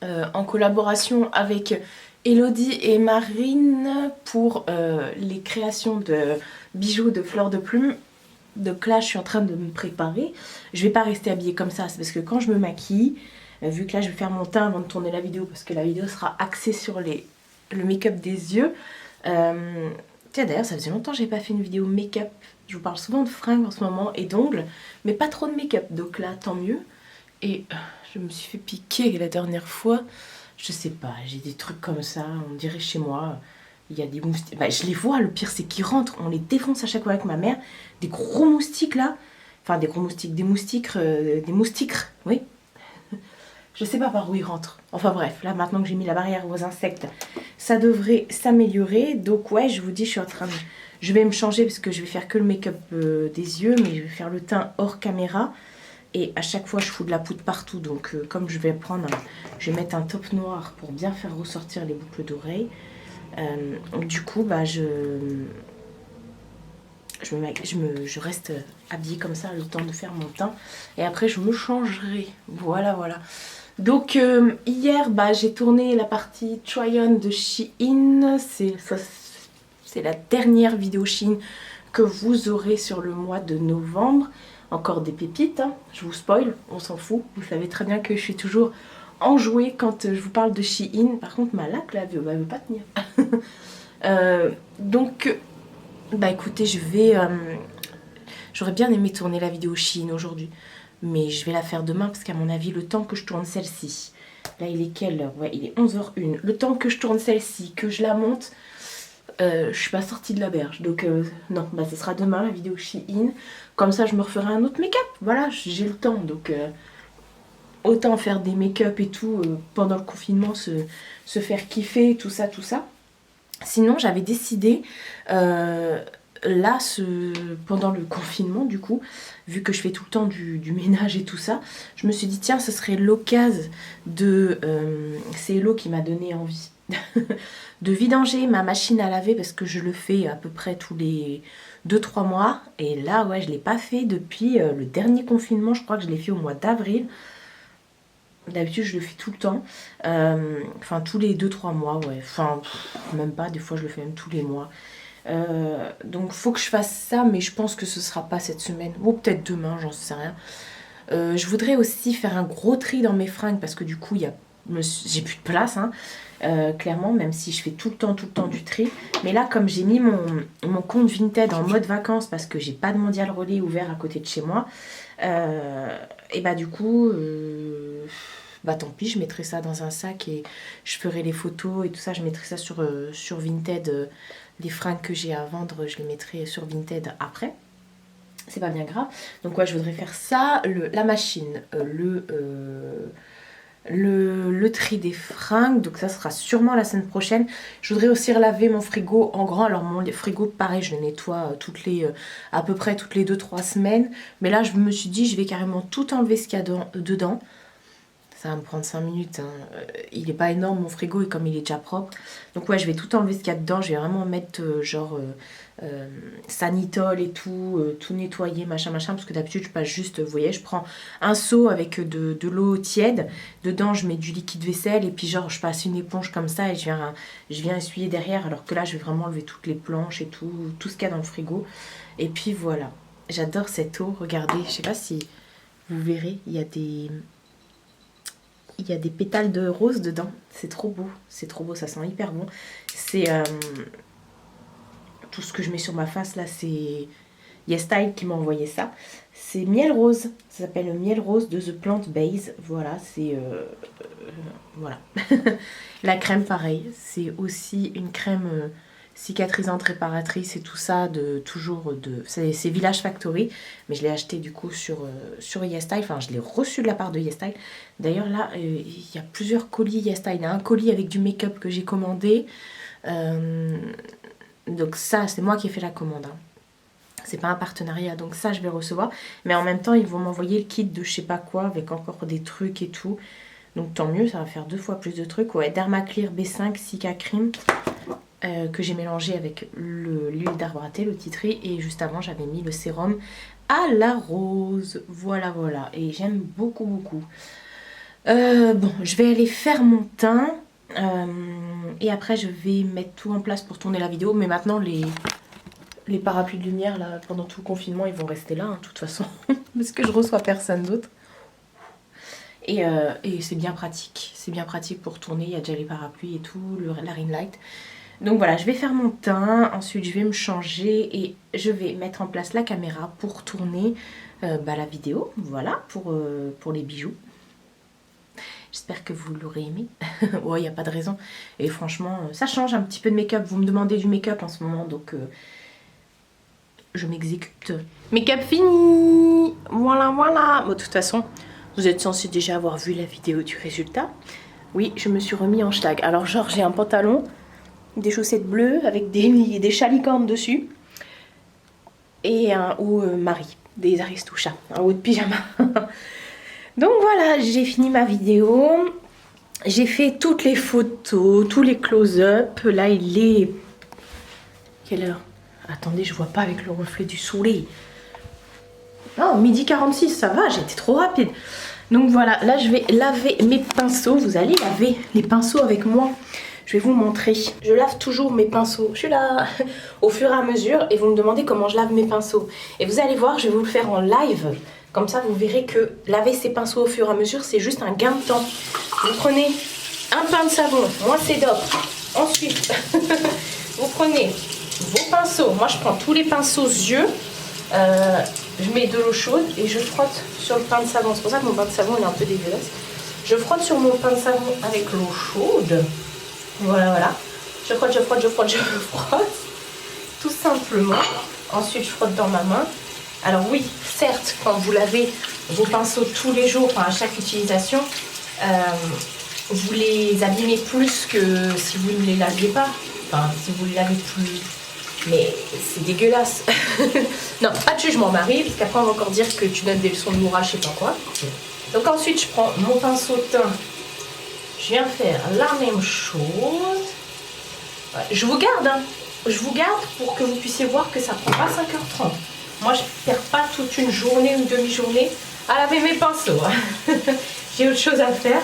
en collaboration avec Elodie et Marine pour les créations de bijoux de fleurs de plume. Donc là je suis en train de me préparer. Je vais pas rester habillée comme ça, c'est parce que quand je me maquille, vu que là je vais faire mon teint avant de tourner la vidéo, parce que la vidéo sera axée sur le make-up des yeux. Tiens, d'ailleurs, ça faisait longtemps que j'ai pas fait une vidéo make-up. Je vous parle souvent de fringues en ce moment et d'ongles, mais pas trop de make-up. Donc là, tant mieux. Et je me suis fait piquer la dernière fois. Je sais pas, j'ai des trucs comme ça. On dirait chez moi, il y a des moustiques. Bah, je les vois, le pire c'est qu'ils rentrent. On les défonce à chaque fois avec ma mère. Des gros moustiques là. Enfin, des gros moustiques, des moustiques, oui. Je sais pas par où ils rentrent. Enfin bref, là maintenant que j'ai mis la barrière aux insectes, ça devrait s'améliorer. Donc ouais, je vous dis, je vais me changer parce que je vais faire que le make-up des yeux, mais je vais faire le teint hors caméra. Et à chaque fois, je fous de la poudre partout. Donc comme je vais je vais mettre un top noir pour bien faire ressortir les boucles d'oreilles. Du coup, bah je reste habillée comme ça le temps de faire mon teint. Et après, je me changerai. Voilà, voilà. Donc hier, bah, j'ai tourné la partie Try-On de Shein. C'est la dernière vidéo Shein que vous aurez sur le mois de novembre. Encore des pépites, hein. Je vous spoil, on s'en fout. Vous savez très bien que je suis toujours enjouée quand je vous parle de Shein. Par contre, ma laque là, elle veut pas tenir. Donc, bah écoutez, j'aurais bien aimé tourner la vidéo Shein aujourd'hui. Mais je vais la faire demain parce qu'à mon avis, le temps que je tourne celle-ci, là il est quelle heure? Ouais, il est 11h01. Le temps que je tourne celle-ci, que je la monte, je suis pas sortie de la berge. Donc non, bah ce sera demain la vidéo Shein. Comme ça, je me referai un autre make-up. Voilà, j'ai le temps. Donc autant faire des make-up et tout pendant le confinement, se faire kiffer, tout ça, tout ça. Sinon, j'avais décidé... là, pendant le confinement, du coup, vu que je fais tout le temps du ménage et tout ça, je me suis dit, tiens, ce serait l'occasion de... c'est Hello qui m'a donné envie de vidanger ma machine à laver parce que je le fais à peu près tous les 2-3 mois. Et là, ouais, je ne l'ai pas fait depuis le dernier confinement. Je crois que je l'ai fait au mois d'avril. D'habitude, je le fais tout le temps. Enfin, tous les 2-3 mois, ouais. Enfin, même pas. Des fois, je le fais même tous les mois. Donc faut que je fasse ça, mais je pense que ce sera pas cette semaine ou peut-être demain, j'en sais rien. Je voudrais aussi faire un gros tri dans mes fringues parce que du coup j'ai plus de place, hein, clairement, même si je fais tout le temps du tri. Mais là, comme j'ai mis mon compte Vinted en mode vacances parce que j'ai pas de Mondial Relais ouvert à côté de chez moi, et bah du coup bah tant pis, je mettrai ça dans un sac et je ferai les photos et tout ça, je mettrai ça sur Vinted. Les fringues que j'ai à vendre, je les mettrai sur Vinted après. C'est pas bien grave. Donc ouais, je voudrais faire ça, la machine, le tri des fringues. Donc ça sera sûrement la semaine prochaine. Je voudrais aussi relaver mon frigo en grand. Alors mon frigo, pareil, je le nettoie à peu près toutes les 2-3 semaines. Mais là, je me suis dit, je vais carrément tout enlever ce qu'il y a dedans. Ça va me prendre 5 minutes. Hein. Il est pas énorme mon frigo et comme il est déjà propre. Donc ouais, je vais tout enlever ce qu'il y a dedans. Je vais vraiment mettre Sanitol et tout, tout nettoyer, machin. Parce que d'habitude, je passe juste, vous voyez, je prends un seau avec de l'eau tiède. Dedans, je mets du liquide vaisselle et puis genre, je passe une éponge comme ça et je viens essuyer derrière. Alors que là, je vais vraiment enlever toutes les planches et tout ce qu'il y a dans le frigo. Et puis voilà. J'adore cette eau. Regardez, je sais pas si vous verrez, il y a des pétales de rose dedans. C'est trop beau, ça sent hyper bon. C'est tout ce que je mets sur ma face là, c'est YesStyle qui m'a envoyé ça. C'est miel rose, ça s'appelle le miel rose de The Plant Base. Voilà, c'est voilà. La crème pareil, c'est aussi une crème cicatrisante, réparatrice et tout ça c'est Village Factory, mais je l'ai acheté du coup sur YesStyle, enfin je l'ai reçu de la part de YesStyle. D'ailleurs là il y a plusieurs colis YesStyle, il y a un colis avec du make-up que j'ai commandé, donc ça c'est moi qui ai fait la commande, hein. C'est pas un partenariat, donc ça je vais recevoir, mais en même temps ils vont m'envoyer le kit de je sais pas quoi avec encore des trucs et tout, donc tant mieux, ça va faire 2 fois plus de trucs. Ouais, Dermaclear B5 Cica Cream que j'ai mélangé avec l'huile d'arbre à thé, le tea tree, et juste avant j'avais mis le sérum à la rose. Voilà, et j'aime beaucoup. Bon, je vais aller faire mon teint et après je vais mettre tout en place pour tourner la vidéo, mais maintenant les parapluies de lumière là pendant tout le confinement ils vont rester là, hein, de toute façon parce que je reçois personne d'autre. Et c'est bien pratique pour tourner, il y a déjà les parapluies et tout, la ring light. Donc voilà, je vais faire mon teint, ensuite je vais me changer et je vais mettre en place la caméra pour tourner la vidéo, voilà, pour les bijoux. J'espère que vous l'aurez aimé. Ouais, il n'y a pas de raison. Et franchement, ça change un petit peu de make-up. Vous me demandez du make-up en ce moment, donc je m'exécute. Make-up fini. Voilà. Bon, de toute façon, vous êtes censé déjà avoir vu la vidéo du résultat. Oui, je me suis remis en schlag. Alors genre, j'ai un pantalon, des chaussettes bleues avec des chalicornes dessus et un haut Marie, des Aristochats, un haut de pyjama. Donc voilà, j'ai fini ma vidéo, j'ai fait toutes les photos, tous les close-up. Là il est... Quelle heure? Attendez, je vois pas avec le reflet du soleil. Oh, 12h46, ça va, j'ai été trop rapide. Donc voilà, là je vais laver mes pinceaux. Vous allez laver les pinceaux avec moi. Je vais vous montrer. Je lave toujours mes pinceaux. Je suis là au fur et à mesure et vous me demandez comment je lave mes pinceaux. Et vous allez voir, je vais vous le faire en live. Comme ça, vous verrez que laver ses pinceaux au fur et à mesure, c'est juste un gain de temps. Vous prenez un pain de savon. Moi, c'est DOP. Ensuite, vous prenez vos pinceaux. Moi, je prends tous les pinceaux yeux. Je mets de l'eau chaude et je frotte sur le pain de savon. C'est pour ça que mon pain de savon il est un peu dégueulasse. Je frotte sur mon pain de savon avec l'eau chaude. Voilà. Je frotte. Tout simplement. Ensuite, je frotte dans ma main. Alors oui, certes, quand vous lavez vos pinceaux tous les jours, enfin à chaque utilisation, vous les abîmez plus que si vous ne les laviez pas. Enfin, si vous les lavez plus... Mais c'est dégueulasse. Non, pas de jugement, Marie, parce qu'après on va encore dire que tu donnes des leçons de morale, je sais pas quoi. Donc ensuite, je prends mon pinceau teint. Je viens faire la même chose. Je vous garde, hein. Je vous garde pour que vous puissiez voir que ça prend pas 5h30. Moi, je ne perds pas toute une journée, une demi-journée à laver mes pinceaux. J'ai autre chose à faire.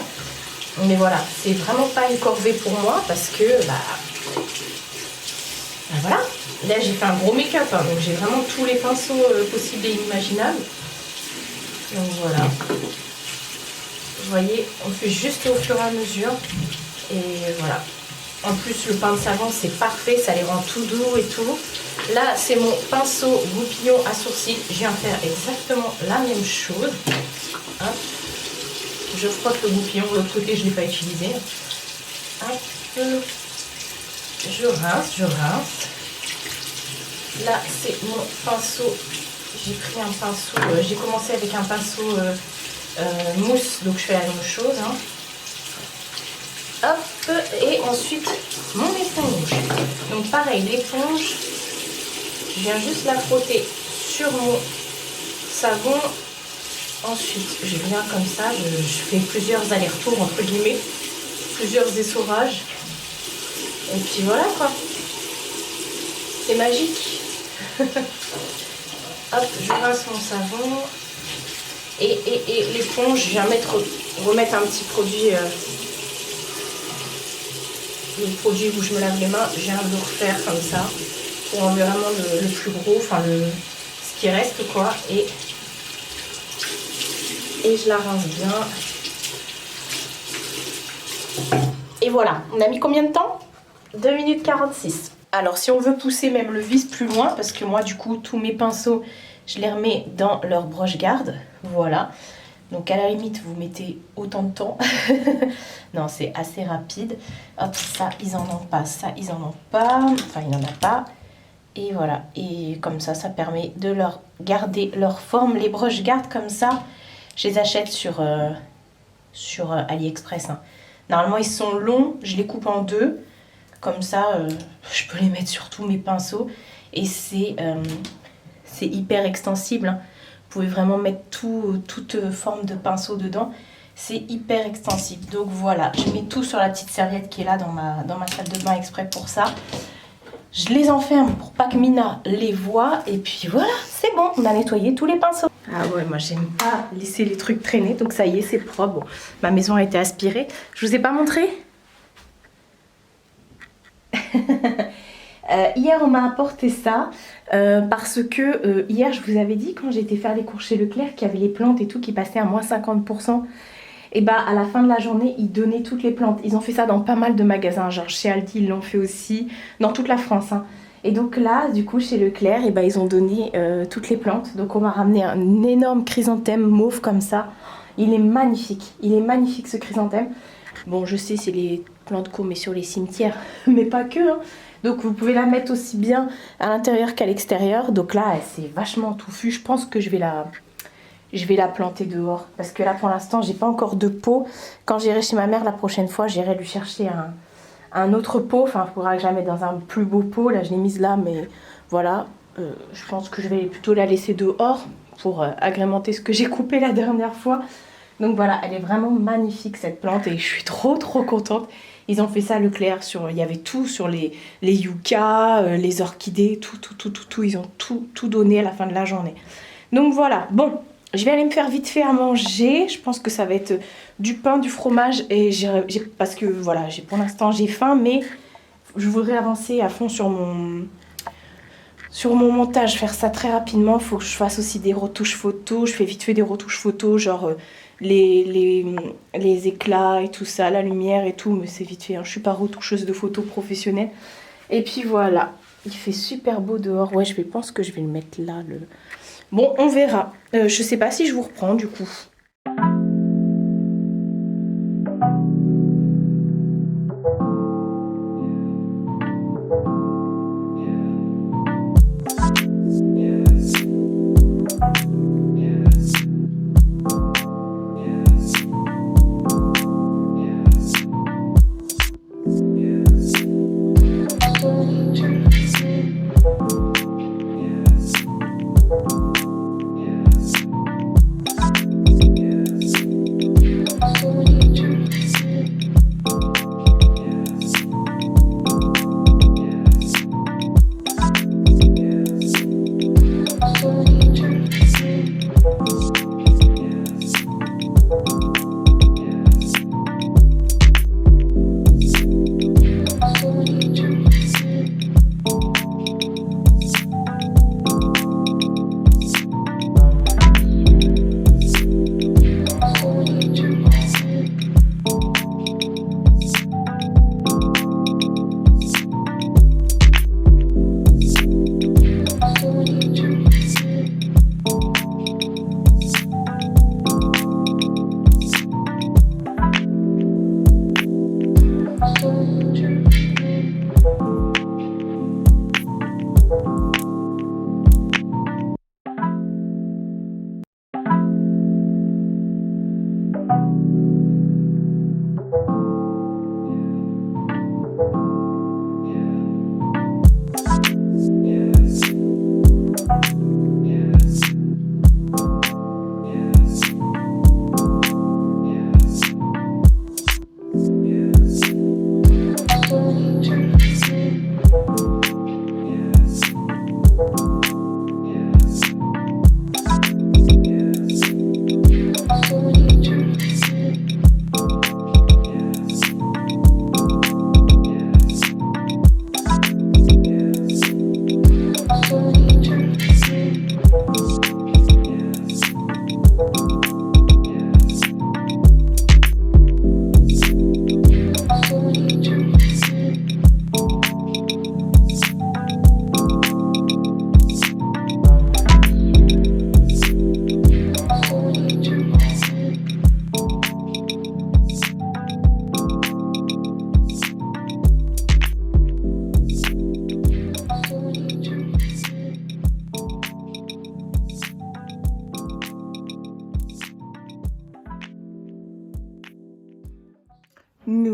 Mais voilà, c'est vraiment pas une corvée pour moi parce que, voilà. Là, j'ai fait un gros make-up, hein, donc j'ai vraiment tous les pinceaux possibles et imaginables. Donc voilà. Vous voyez, on fait juste au fur et à mesure. Et voilà. En plus, le pain de savon, c'est parfait, ça les rend tout doux et tout. Là, c'est mon pinceau goupillon à sourcils. Je viens faire exactement la même chose. Hop. Je frotte le goupillon, l'autre côté, je ne l'ai pas utilisé. Hop. Je rince. Là, c'est mon pinceau. J'ai pris un pinceau. J'ai commencé avec un pinceau mousse, donc je fais la même chose. Hein. Hop, et ensuite mon éponge. Donc pareil, l'éponge, je viens juste la frotter sur mon savon Ensuite, je viens comme ça, je fais plusieurs allers-retours entre guillemets, plusieurs essorages. Et puis voilà quoi. C'est magique. Hop, je rince mon savon. Et l'éponge, je viens remettre un petit produit. Le produit où je me lave les mains, je viens de le refaire comme ça. Pour enlever vraiment le plus gros, enfin ce qui reste quoi. Et je la rince bien. Et voilà, on a mis combien de temps? 2 minutes 46. Alors si on veut pousser même le vis plus loin, parce que moi du coup tous mes pinceaux je les remets dans leur broche garde, voilà. Donc à la limite vous mettez autant de temps. Non, c'est assez rapide. Hop, ça ils en ont pas, ça ils en ont pas, enfin il n'y en a pas. Et voilà, et comme ça permet de leur garder leur forme. Les broches garde comme ça, je les achète sur AliExpress, hein. Normalement ils sont longs, je les coupe en deux. Comme ça, je peux les mettre sur tous mes pinceaux. Et c'est hyper extensible, hein. Vous pouvez vraiment mettre toute forme de pinceau dedans. C'est hyper extensible. Donc voilà, je mets tout sur la petite serviette qui est là dans ma salle de bain exprès pour ça. Je les enferme pour pas que Mina les voie. Et puis voilà, c'est bon, on a nettoyé tous les pinceaux. Ah ouais, moi j'aime pas laisser les trucs traîner. Donc ça y est, c'est propre. Bon, ma maison a été aspirée. Je vous ai pas montré? Hier on m'a apporté ça parce que hier je vous avais dit quand j'étais faire les courses chez Leclerc qu'il y avait les plantes et tout qui passaient à moins 50%. Et bah à la fin de la journée ils donnaient toutes les plantes. Ils ont fait ça dans pas mal de magasins, genre chez Aldi ils l'ont fait aussi, dans toute la France, hein. Et donc là du coup chez Leclerc et bah, ils ont donné toutes les plantes. Donc on m'a ramené un énorme chrysanthème mauve comme ça. Il est magnifique ce chrysanthème. Bon je sais c'est les plantes qu'on met sur les cimetières mais pas que, hein. Donc vous pouvez la mettre aussi bien à l'intérieur qu'à l'extérieur. Donc là c'est vachement touffu. Je pense que je vais la planter dehors. Parce que là pour l'instant j'ai pas encore de pot. Quand j'irai chez ma mère la prochaine fois, j'irai lui chercher un autre pot. Enfin il faudra que je la mette dans un plus beau pot. Là je l'ai mise là mais voilà. Je pense que je vais plutôt la laisser dehors pour agrémenter ce que j'ai coupé la dernière fois. Donc voilà, elle est vraiment magnifique cette plante et je suis trop contente. Ils ont fait ça à Leclerc, il y avait tout sur les yuccas, les orchidées, tout. Ils ont tout donné à la fin de la journée. Donc voilà, bon, je vais aller me faire vite fait à manger. Je pense que ça va être du pain, du fromage et parce que voilà, pour l'instant j'ai faim, mais je voudrais avancer à fond sur mon montage, faire ça très rapidement. Il faut que je fasse aussi des retouches photos. Je fais vite fait des retouches photos, genre les éclats et tout ça, la lumière et tout, mais c'est vite fait, hein. Je suis pas retoucheuse de photos professionnelle. Et puis voilà, il fait super beau dehors. Ouais, je pense que je vais le mettre là. Bon, on verra. Je sais pas si je vous reprends du coup.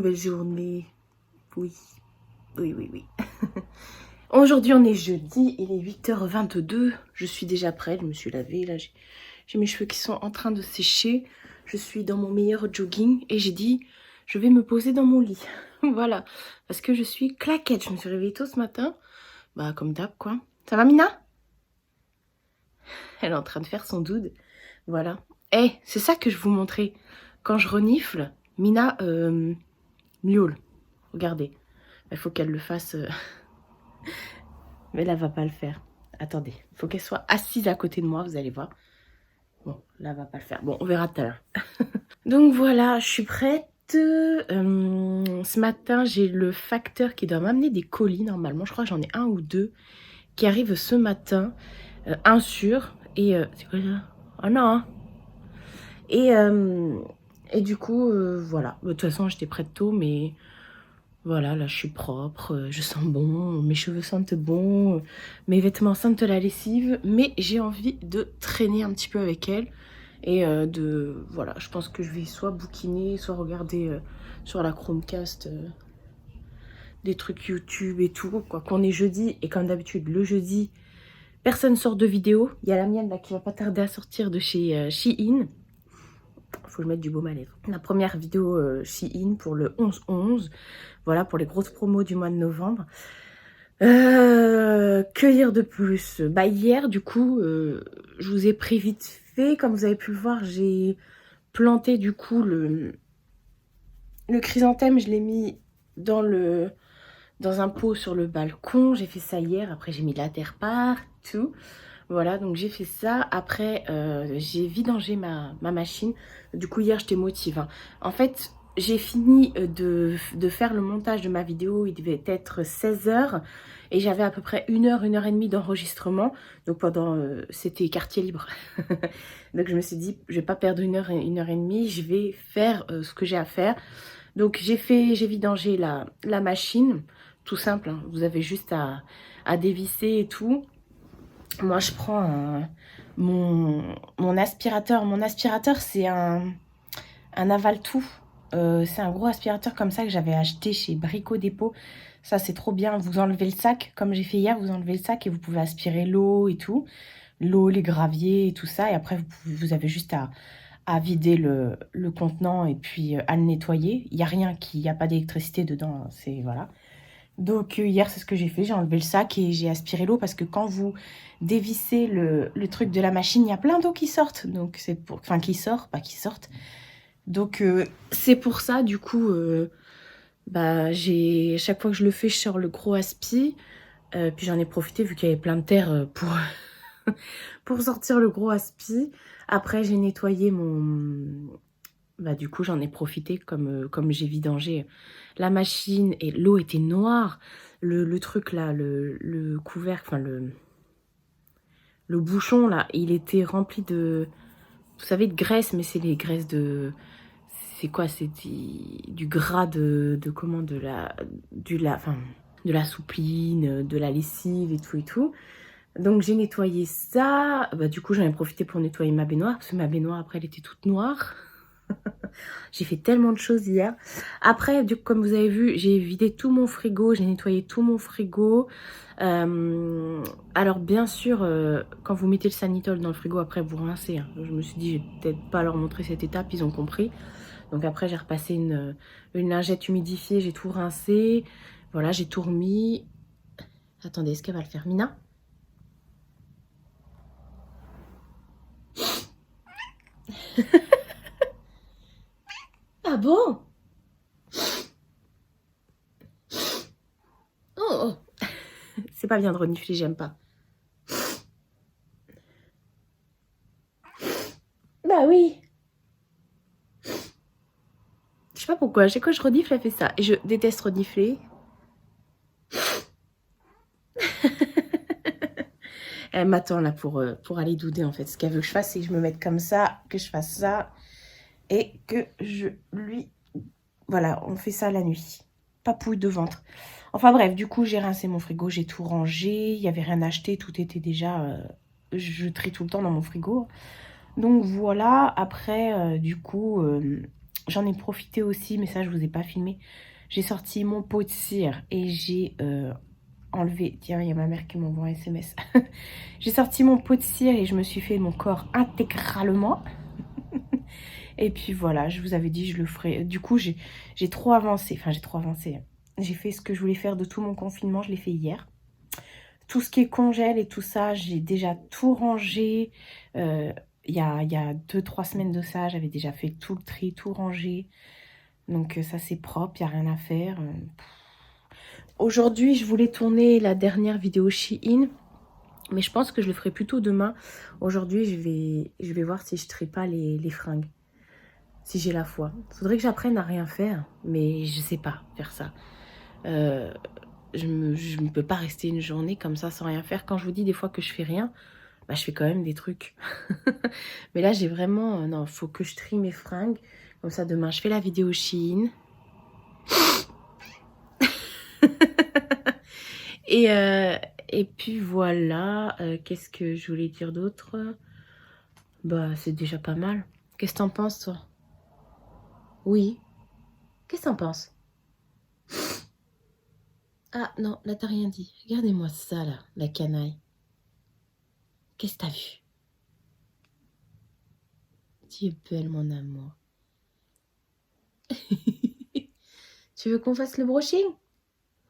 nouvelle journée. Oui, oui, oui, oui. Aujourd'hui, on est jeudi, il est 8h22. Je suis déjà prête, je me suis lavée. Là, j'ai mes cheveux qui sont en train de sécher. Je suis dans mon meilleur jogging et j'ai dit, je vais me poser dans mon lit. Voilà, parce que je suis claquette. Je me suis réveillée tôt ce matin. Bah, comme d'hab, quoi. Ça va, Mina? Elle est en train de faire son doud. Voilà. Eh, c'est ça que je vous montrais. Quand je renifle, Mina miaule. Regardez. Il faut qu'elle le fasse. Mais là, elle va pas le faire. Attendez. Il faut qu'elle soit assise à côté de moi, vous allez voir. Bon, là, elle va pas le faire. Bon, on verra tout à l'heure. Donc voilà, je suis prête. Ce matin, j'ai le facteur qui doit m'amener des colis, normalement. Je crois que j'en ai un ou deux qui arrivent ce matin. Un sûr. Et... c'est quoi ça? Oh non, hein. Et du coup, voilà. De toute façon, j'étais prête tôt, mais voilà, là, je suis propre, je sens bon, mes cheveux sentent bon, mes vêtements sentent la lessive, mais j'ai envie de traîner un petit peu avec elle. Et voilà, je pense que je vais soit bouquiner, soit regarder sur la Chromecast des trucs YouTube et tout, quoi. Qu'on est jeudi, et comme d'habitude, le jeudi, personne sort de vidéo. Il y a la mienne là qui va pas tarder à sortir de chez Shein. Faut que je mette du baume à lèvres. La première vidéo Shein pour le 11-11. Voilà, pour les grosses promos du mois de novembre. Que dire de plus? Bah hier, du coup, je vous ai pris vite fait. Comme vous avez pu le voir, j'ai planté du coup le chrysanthème. Je l'ai mis dans un pot sur le balcon. J'ai fait ça hier. Après, j'ai mis de la terre partout. Voilà, donc j'ai fait ça. Après, j'ai vidangé ma machine. Du coup, hier, j'étais motive. Hein. En fait, j'ai fini de faire le montage de ma vidéo. Il devait être 16h. Et j'avais à peu près 1h et demie d'enregistrement. Donc, c'était quartier libre. Donc, je me suis dit, je vais pas perdre 1h et demie. Je vais faire ce que j'ai à faire. Donc, j'ai vidangé la machine. Tout simple, hein. Vous avez juste à dévisser et tout. Moi, je prends mon aspirateur. Mon aspirateur, c'est un aval-tout. C'est un gros aspirateur comme ça que j'avais acheté chez Brico Dépôt. Ça, c'est trop bien. Vous enlevez le sac, comme j'ai fait hier, vous enlevez le sac et vous pouvez aspirer l'eau et tout. L'eau, les graviers et tout ça. Et après, vous avez juste à vider le contenant et puis à le nettoyer. Il n'y a rien il n'y a pas d'électricité dedans. C'est, voilà. Donc hier, c'est ce que j'ai fait. J'ai enlevé le sac et j'ai aspiré l'eau parce que quand vous dévissez le truc de la machine, il y a plein d'eau qui sortent. Donc c'est pour... Enfin, qui sort, pas qui sortent. Donc c'est pour ça, du coup, bah, chaque fois que je le fais, je sors le gros aspi. Puis j'en ai profité vu qu'il y avait plein de terre pour... pour sortir le gros aspi. Après, j'ai nettoyé bah, du coup, j'en ai profité comme j'ai vidangé la machine et l'eau était noire. Le truc là, le couvercle, enfin le bouchon là, il était rempli de, vous savez, de graisse, mais c'est les graisses de, c'est quoi? C'est du gras de comment? De la soupline, de la lessive et tout et tout. Donc j'ai nettoyé ça. Bah, du coup, j'en ai profité pour nettoyer ma baignoire parce que ma baignoire après elle était toute noire. J'ai fait tellement de choses hier. Après, comme vous avez vu, j'ai vidé tout mon frigo, j'ai nettoyé tout mon frigo. Alors bien sûr, quand vous mettez le Sanitol dans le frigo, après vous rincez. Hein. Je me suis dit, je vais peut-être pas leur montrer cette étape, ils ont compris. Donc après, j'ai repassé une lingette humidifiée, j'ai tout rincé. Voilà, j'ai tout remis. Attendez, est-ce qu'elle va le faire, Mina? Ah bon? Oh, oh. C'est pas bien de renifler, j'aime pas. Bah oui. Je sais pas pourquoi, chaque fois que je renifle, elle fait ça. Et je déteste renifler. Elle m'attend là pour aller douder en fait. Ce qu'elle veut que je fasse, c'est que je me mette comme ça, que je fasse ça. Et que je lui... Voilà, on fait ça la nuit. Papouille de ventre. Enfin bref, du coup, j'ai rincé mon frigo, j'ai tout rangé. Il n'y avait rien à acheter, tout était déjà... je trie tout le temps dans mon frigo. Donc voilà, après, du coup, j'en ai profité aussi, mais ça je vous ai pas filmé. J'ai sorti mon pot de cire et j'ai enlevé... Tiens, il y a ma mère qui m'envoie un SMS. J'ai sorti mon pot de cire et je me suis fait mon corps intégralement. Et puis voilà, je vous avais dit, je le ferai. Du coup, j'ai trop avancé. Enfin, j'ai trop avancé. J'ai fait ce que je voulais faire de tout mon confinement. Je l'ai fait hier. Tout ce qui est congèle et tout ça, j'ai déjà tout rangé. Il y a 2-3 semaines de ça, j'avais déjà fait tout le tri, tout rangé. Donc ça, c'est propre, il n'y a rien à faire. Aujourd'hui, je voulais tourner la dernière vidéo Shein. Mais je pense que je le ferai plutôt demain. Aujourd'hui, je vais voir si je trie pas les fringues. Si j'ai la foi. Faudrait que j'apprenne à rien faire. Mais je sais pas faire ça. Je ne peux pas rester une journée comme ça sans rien faire. Quand je vous dis des fois que je fais rien, bah, je fais quand même des trucs. Mais là, j'ai vraiment... non, faut que je trie mes fringues. Comme ça, demain, je fais la vidéo Shein. Et puis voilà. Qu'est-ce que je voulais dire d'autre? Bah, c'est déjà pas mal. Qu'est-ce que t'en penses, toi? Oui. Qu'est-ce que t'en penses? Ah, non, là, t'as rien dit. Regardez-moi ça, là, la canaille. Qu'est-ce que t'as vu? Tu es belle, mon amour. Tu veux qu'on fasse le brushing?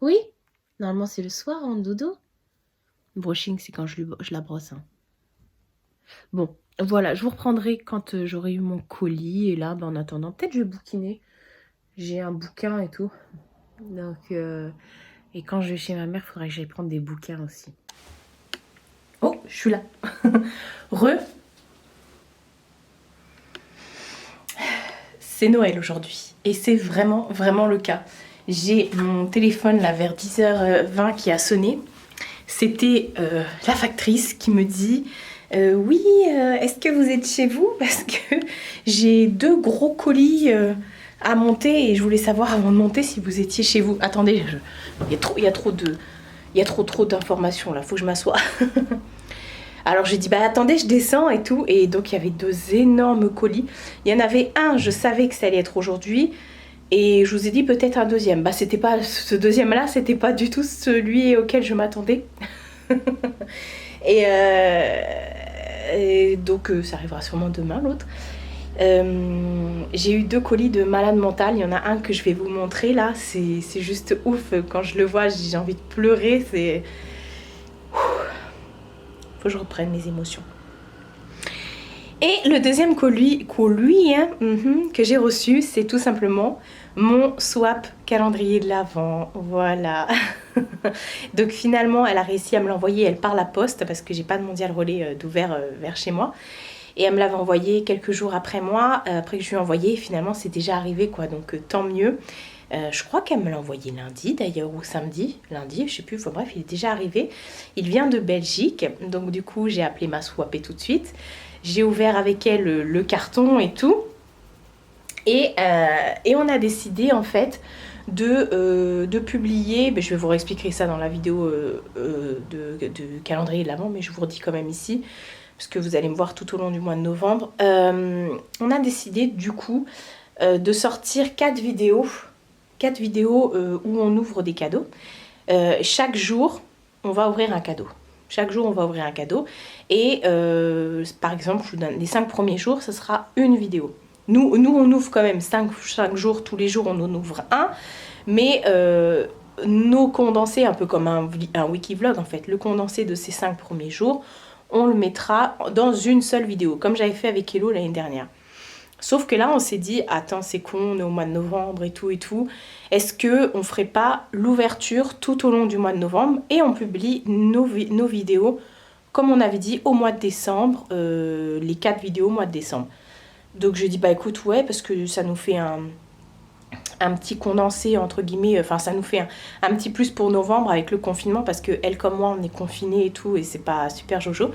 Oui? Normalement, c'est le soir, en dodo. Le brushing, c'est quand je la brosse. Hein. Bon, voilà, je vous reprendrai quand j'aurai eu mon colis. Et là, ben, en attendant, peut-être je vais bouquiner. J'ai un bouquin et tout. Donc, et quand je vais chez ma mère, il faudrait que j'aille prendre des bouquins aussi. Oh, je suis là. C'est Noël aujourd'hui. Et c'est vraiment, vraiment le cas. J'ai mon téléphone là vers 10h20 qui a sonné. C'était la factrice qui me dit oui, est-ce que vous êtes chez vous? Parce que j'ai 2 gros colis à monter et je voulais savoir avant de monter si vous étiez chez vous. Attendez, il y a trop d'informations là, faut que je m'assoie. Alors j'ai dit bah attendez, je descends et tout, et donc il y avait 2 énormes colis. Il y en avait un, je savais que ça allait être aujourd'hui, et je vous ai dit peut-être un deuxième. Bah c'était pas ce deuxième là, c'était pas du tout celui auquel je m'attendais. et donc ça arrivera sûrement demain l'autre. J'ai eu 2 colis de malade mental. Il y en a un que je vais vous montrer là, c'est juste ouf. Quand je le vois, j'ai envie de pleurer. C'est... Faut que je reprenne mes émotions. Et le deuxième colis hein, que j'ai reçu, c'est tout simplement mon swap calendrier de l'Avent. Voilà. Donc finalement, elle a réussi à me l'envoyer, elle par la poste, parce que j'ai pas de mondial relais d'ouvert vers chez moi. Et elle me l'avait envoyé quelques jours après moi, après que je lui ai envoyé, finalement c'est déjà arrivé quoi, donc tant mieux. Je crois qu'elle me l'a envoyé lundi d'ailleurs, ou samedi, lundi, je sais plus, enfin bref, il est déjà arrivé. Il vient de Belgique, donc du coup j'ai appelé ma swapée tout de suite. J'ai ouvert avec elle le carton et tout. Et on a décidé en fait de publier, je vais vous réexpliquer ça dans la vidéo de calendrier de l'Avent, mais je vous redis quand même ici, parce que vous allez me voir tout au long du mois de novembre. On a décidé du coup de sortir 4 vidéos où on ouvre des cadeaux. Chaque jour, on va ouvrir un cadeau. Chaque jour, on va ouvrir un cadeau. Et par exemple, les 5 premiers jours, ce sera une vidéo. Nous on ouvre quand même 5 jours, tous les jours, on en ouvre un. Mais nos condensés, un peu comme un wiki-vlog en fait, le condensé de ces 5 premiers jours, on le mettra dans une seule vidéo, comme j'avais fait avec Hello l'année dernière. Sauf que là, on s'est dit, attends, c'est con, on est au mois de novembre et tout. Est-ce qu'on ne ferait pas l'ouverture tout au long du mois de novembre et on publie nos vidéos, comme on avait dit, au mois de décembre, les 4 vidéos au mois de décembre. Donc je dis, bah écoute, ouais, parce que ça nous fait un petit condensé, entre guillemets, enfin ça nous fait un petit plus pour novembre avec le confinement, parce que elle comme moi, on est confinés et tout, et c'est pas super jojo.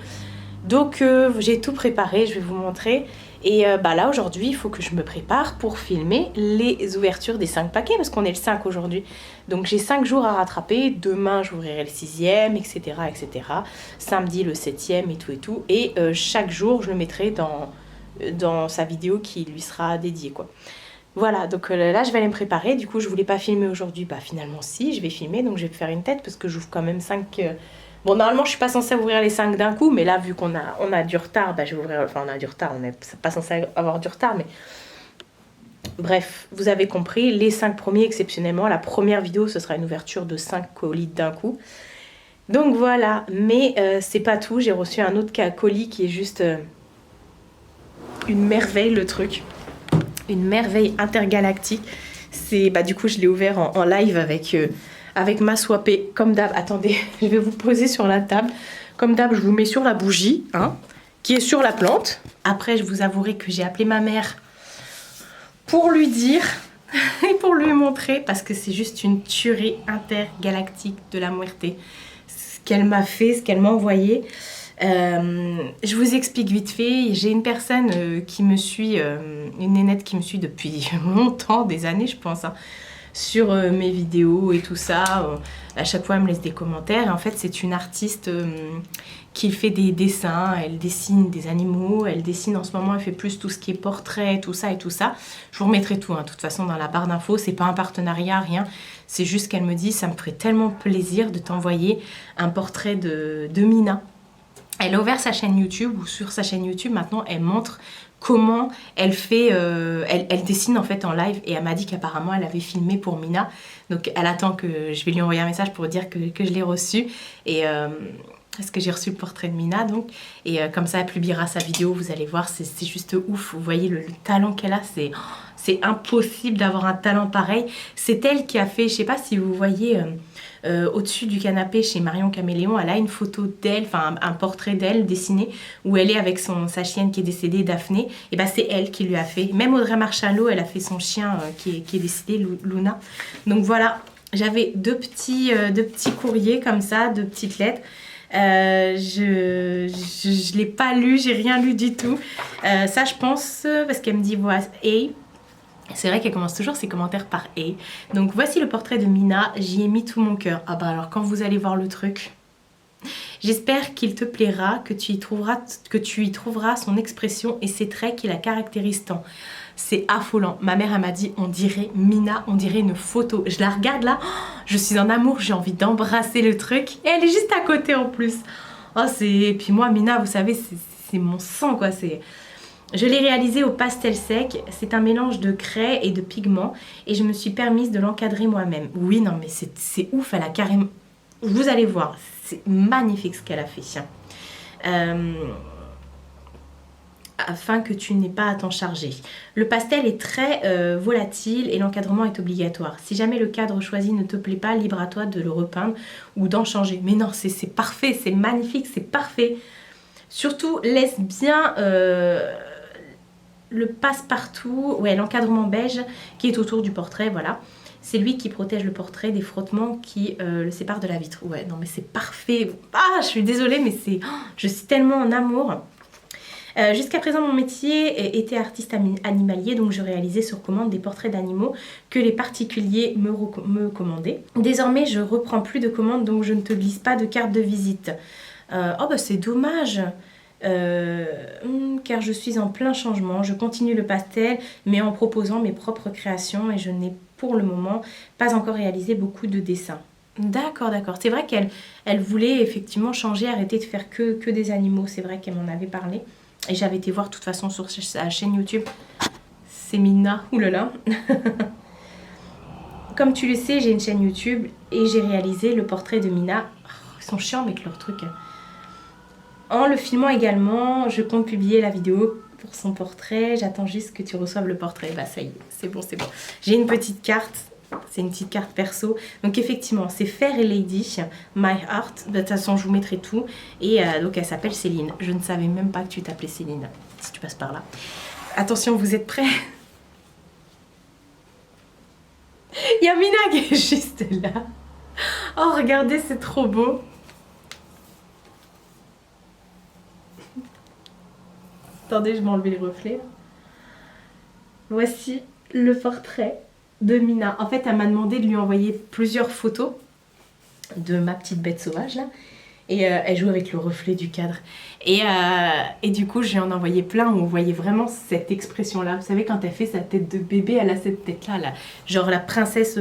Donc j'ai tout préparé, je vais vous montrer. Et là aujourd'hui il faut que je me prépare pour filmer les ouvertures des 5 paquets, parce qu'on est le 5 aujourd'hui. Donc j'ai 5 jours à rattraper. Demain j'ouvrirai le 6e, etc., etc. Samedi le 7e et tout. Et chaque jour je le mettrai dans sa vidéo qui lui sera dédiée quoi. Voilà, donc là je vais aller me préparer. Du coup je voulais pas filmer aujourd'hui, bah finalement si, je vais filmer. Donc je vais faire une tête parce que j'ouvre quand même 5... Bon, normalement je suis pas censée ouvrir les 5 d'un coup, mais là vu on a du retard, bah je vais ouvrir... Enfin on a du retard, on n'est pas censé avoir du retard, mais... Bref, vous avez compris, les 5 premiers exceptionnellement. La première vidéo ce sera une ouverture de 5 colis d'un coup. Donc voilà, mais c'est pas tout, j'ai reçu un autre colis qui est juste une merveille le truc. Une merveille intergalactique. C'est du coup je l'ai ouvert en live avec ma swapée comme d'hab. Attendez, je vais vous poser sur la table. Comme d'hab, je vous mets sur la bougie, hein, qui est sur la plante. Après, je vous avouerai que j'ai appelé ma mère pour lui dire et pour lui montrer, parce que c'est juste une tuerie intergalactique de la muerte. Ce qu'elle m'a fait, ce qu'elle m'a envoyé. Je vous explique vite fait. J'ai une personne qui me suit, une nénette qui me suit depuis longtemps, des années je pense, hein, sur mes vidéos et tout ça. À chaque fois elle me laisse des commentaires. Et en fait c'est une artiste qui fait des dessins, elle dessine des animaux, elle dessine en ce moment, elle fait plus tout ce qui est portrait, tout ça et tout ça. Je vous remettrai tout, hein, de toute façon dans la barre d'infos, c'est pas un partenariat, rien. C'est juste qu'elle me dit, ça me ferait tellement plaisir de t'envoyer un portrait de Mina. Elle a ouvert sa chaîne YouTube, ou sur sa chaîne YouTube, maintenant, elle montre comment elle fait... elle dessine en fait en live, et elle m'a dit qu'apparemment, elle avait filmé pour Mina. Donc, elle attend que je vais lui envoyer un message pour dire que je l'ai reçu. Et... parce que j'ai reçu le portrait de Mina, donc. Et comme ça, elle publiera sa vidéo, vous allez voir, c'est juste ouf. Vous voyez le talent qu'elle a, c'est impossible d'avoir un talent pareil. C'est elle qui a fait, je sais pas si vous voyez... au-dessus du canapé chez Marion Caméléon, elle a une photo d'elle, enfin un portrait d'elle dessiné où elle est avec sa chienne qui est décédée, Daphné. Et bah c'est elle qui lui a fait. Même Audrey Marchalot, elle a fait son chien qui est décédé, Luna. Donc voilà, j'avais deux petits courriers comme ça, deux petites lettres. Je l'ai pas lu, j'ai rien lu du tout. Ça je pense parce qu'elle me dit voilà, hey. C'est vrai qu'elle commence toujours ses commentaires par « et ». Donc voici le portrait de Mina, j'y ai mis tout mon cœur. Ah bah alors quand vous allez voir le truc, j'espère qu'il te plaira, que tu y trouveras son expression et ses traits qui la caractérisent tant. C'est affolant. Ma mère elle m'a dit on dirait Mina, on dirait une photo. Je la regarde là, je suis en amour, j'ai envie d'embrasser le truc et elle est juste à côté en plus. Oh et puis moi Mina, vous savez, c'est mon sang quoi, c'est... Je l'ai réalisé au pastel sec, c'est un mélange de craie et de pigments et je me suis permise de l'encadrer moi-même. Oui, non mais c'est ouf, elle a carrément... Vous allez voir, c'est magnifique ce qu'elle a fait. Afin que tu n'aies pas à t'en charger. Le pastel est très volatile et l'encadrement est obligatoire. Si jamais le cadre choisi ne te plaît pas, libre à toi de le repeindre ou d'en changer. Mais non, c'est parfait, c'est magnifique, c'est parfait. Surtout, laisse bien... le passe-partout, ouais, l'encadrement beige qui est autour du portrait, voilà. C'est lui qui protège le portrait des frottements qui le séparent de la vitre. Ouais, non mais c'est parfait. Ah, je suis désolée, mais c'est... Oh, je suis tellement en amour. Jusqu'à présent, mon métier était artiste animalier, donc je réalisais sur commande des portraits d'animaux que les particuliers me commandaient. Désormais, je reprends plus de commandes, donc je ne te glisse pas de carte de visite. Oh bah c'est dommage. Car je suis en plein changement, je continue le pastel mais en proposant mes propres créations et je n'ai pour le moment pas encore réalisé beaucoup de dessins. D'accord, c'est vrai qu'elle voulait effectivement changer, arrêter de faire que des animaux, c'est vrai qu'elle m'en avait parlé et j'avais été voir de toute façon sur sa chaîne YouTube. C'est Mina, oulala. Comme tu le sais, j'ai une chaîne YouTube et j'ai réalisé le portrait de Mina. Oh, ils sont chiants avec leur truc. En le filmant également, je compte publier la vidéo pour son portrait. J'attends juste que tu reçoives le portrait. Bah ça y est, c'est bon. J'ai une petite carte. C'est une petite carte perso. Donc effectivement, c'est Fair et Lady, My Heart. De toute façon, je vous mettrai tout. Et donc elle s'appelle Céline. Je ne savais même pas que tu t'appelais Céline, si tu passes par là. Attention, vous êtes prêts? Il y a Mina qui est juste là. Oh, regardez, c'est trop beau. Attendez, je vais enlever les reflets. Voici le portrait de Mina. En fait, elle m'a demandé de lui envoyer plusieurs photos de ma petite bête sauvage là. Et elle joue avec le reflet du cadre. Et du coup, j'ai en envoyé plein où on voyait vraiment cette expression-là. Vous savez, quand elle fait sa tête de bébé, elle a cette tête-là, là. Genre la princesse.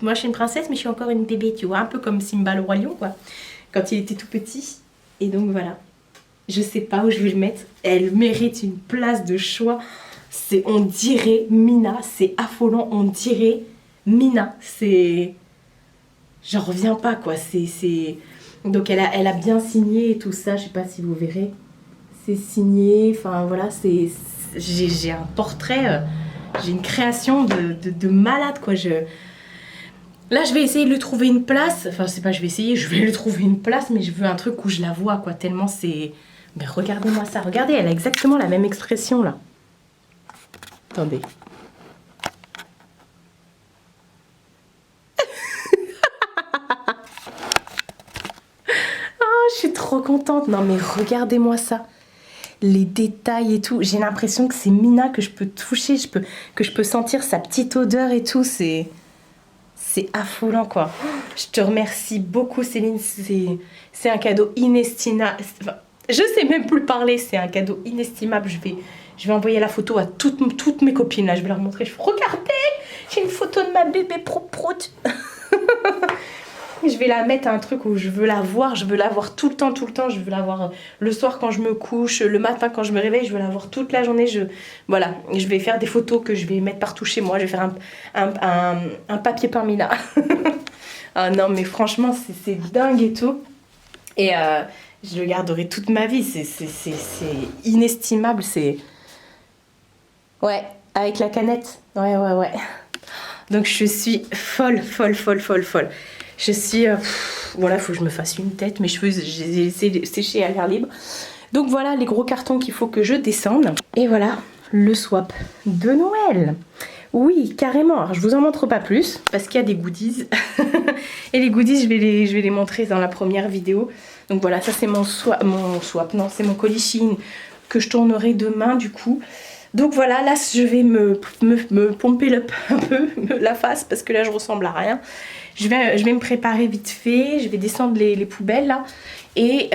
Moi, je suis une princesse, mais je suis encore une bébé, tu vois. Un peu comme Simba le Roi Lion, quoi. Quand il était tout petit. Et donc, voilà. Je sais pas où je vais le mettre. Elle mérite une place de choix. On dirait Mina. C'est affolant. On dirait Mina. J'en reviens pas, quoi. Donc elle a bien signé et tout ça, je sais pas si vous verrez. C'est signé, enfin voilà, j'ai un portrait, j'ai une création de malade, quoi. Là, je vais essayer de lui trouver une place. Enfin, c'est pas je vais essayer, je vais lui trouver une place, mais je veux un truc où je la vois, quoi. Tellement c'est... Mais regardez-moi ça, regardez, elle a exactement la même expression, là. Attendez. Je suis trop contente. Non mais regardez-moi ça. Les détails et tout. J'ai l'impression que c'est Mina, que je peux toucher, que je peux sentir sa petite odeur et tout. C'est affolant, quoi. Je te remercie beaucoup, Céline. C'est un cadeau inestimable. Enfin, je sais même plus parler. C'est un cadeau inestimable. Je vais envoyer la photo à toutes mes copines. Là, je vais leur montrer. Regardez, j'ai une photo de ma bébé prout. Je vais la mettre à un truc où je veux la voir tout le temps, je veux la voir le soir quand je me couche, le matin quand je me réveille, je veux la voir toute la journée, voilà, je vais faire des photos que je vais mettre partout chez moi, je vais faire un papier par Mina. Ah non mais franchement c'est dingue et tout, et je le garderai toute ma vie, c'est inestimable, ouais, avec la canette, ouais. Donc je suis folle. Je suis... voilà, il faut que je me fasse une tête. Mes cheveux, je les ai laissés sécher à l'air libre. Donc voilà les gros cartons qu'il faut que je descende. Et voilà, le swap de Noël. Oui, carrément. Alors, je vous en montre pas plus parce qu'il y a des goodies. Et les goodies, je vais les montrer dans la première vidéo. Donc voilà, ça c'est mon swap. Non, c'est mon colis Shein que je tournerai demain du coup. Donc voilà, là je vais me pomper un peu la face parce que là je ressemble à rien. Je vais me préparer vite fait, je vais descendre les poubelles là. Et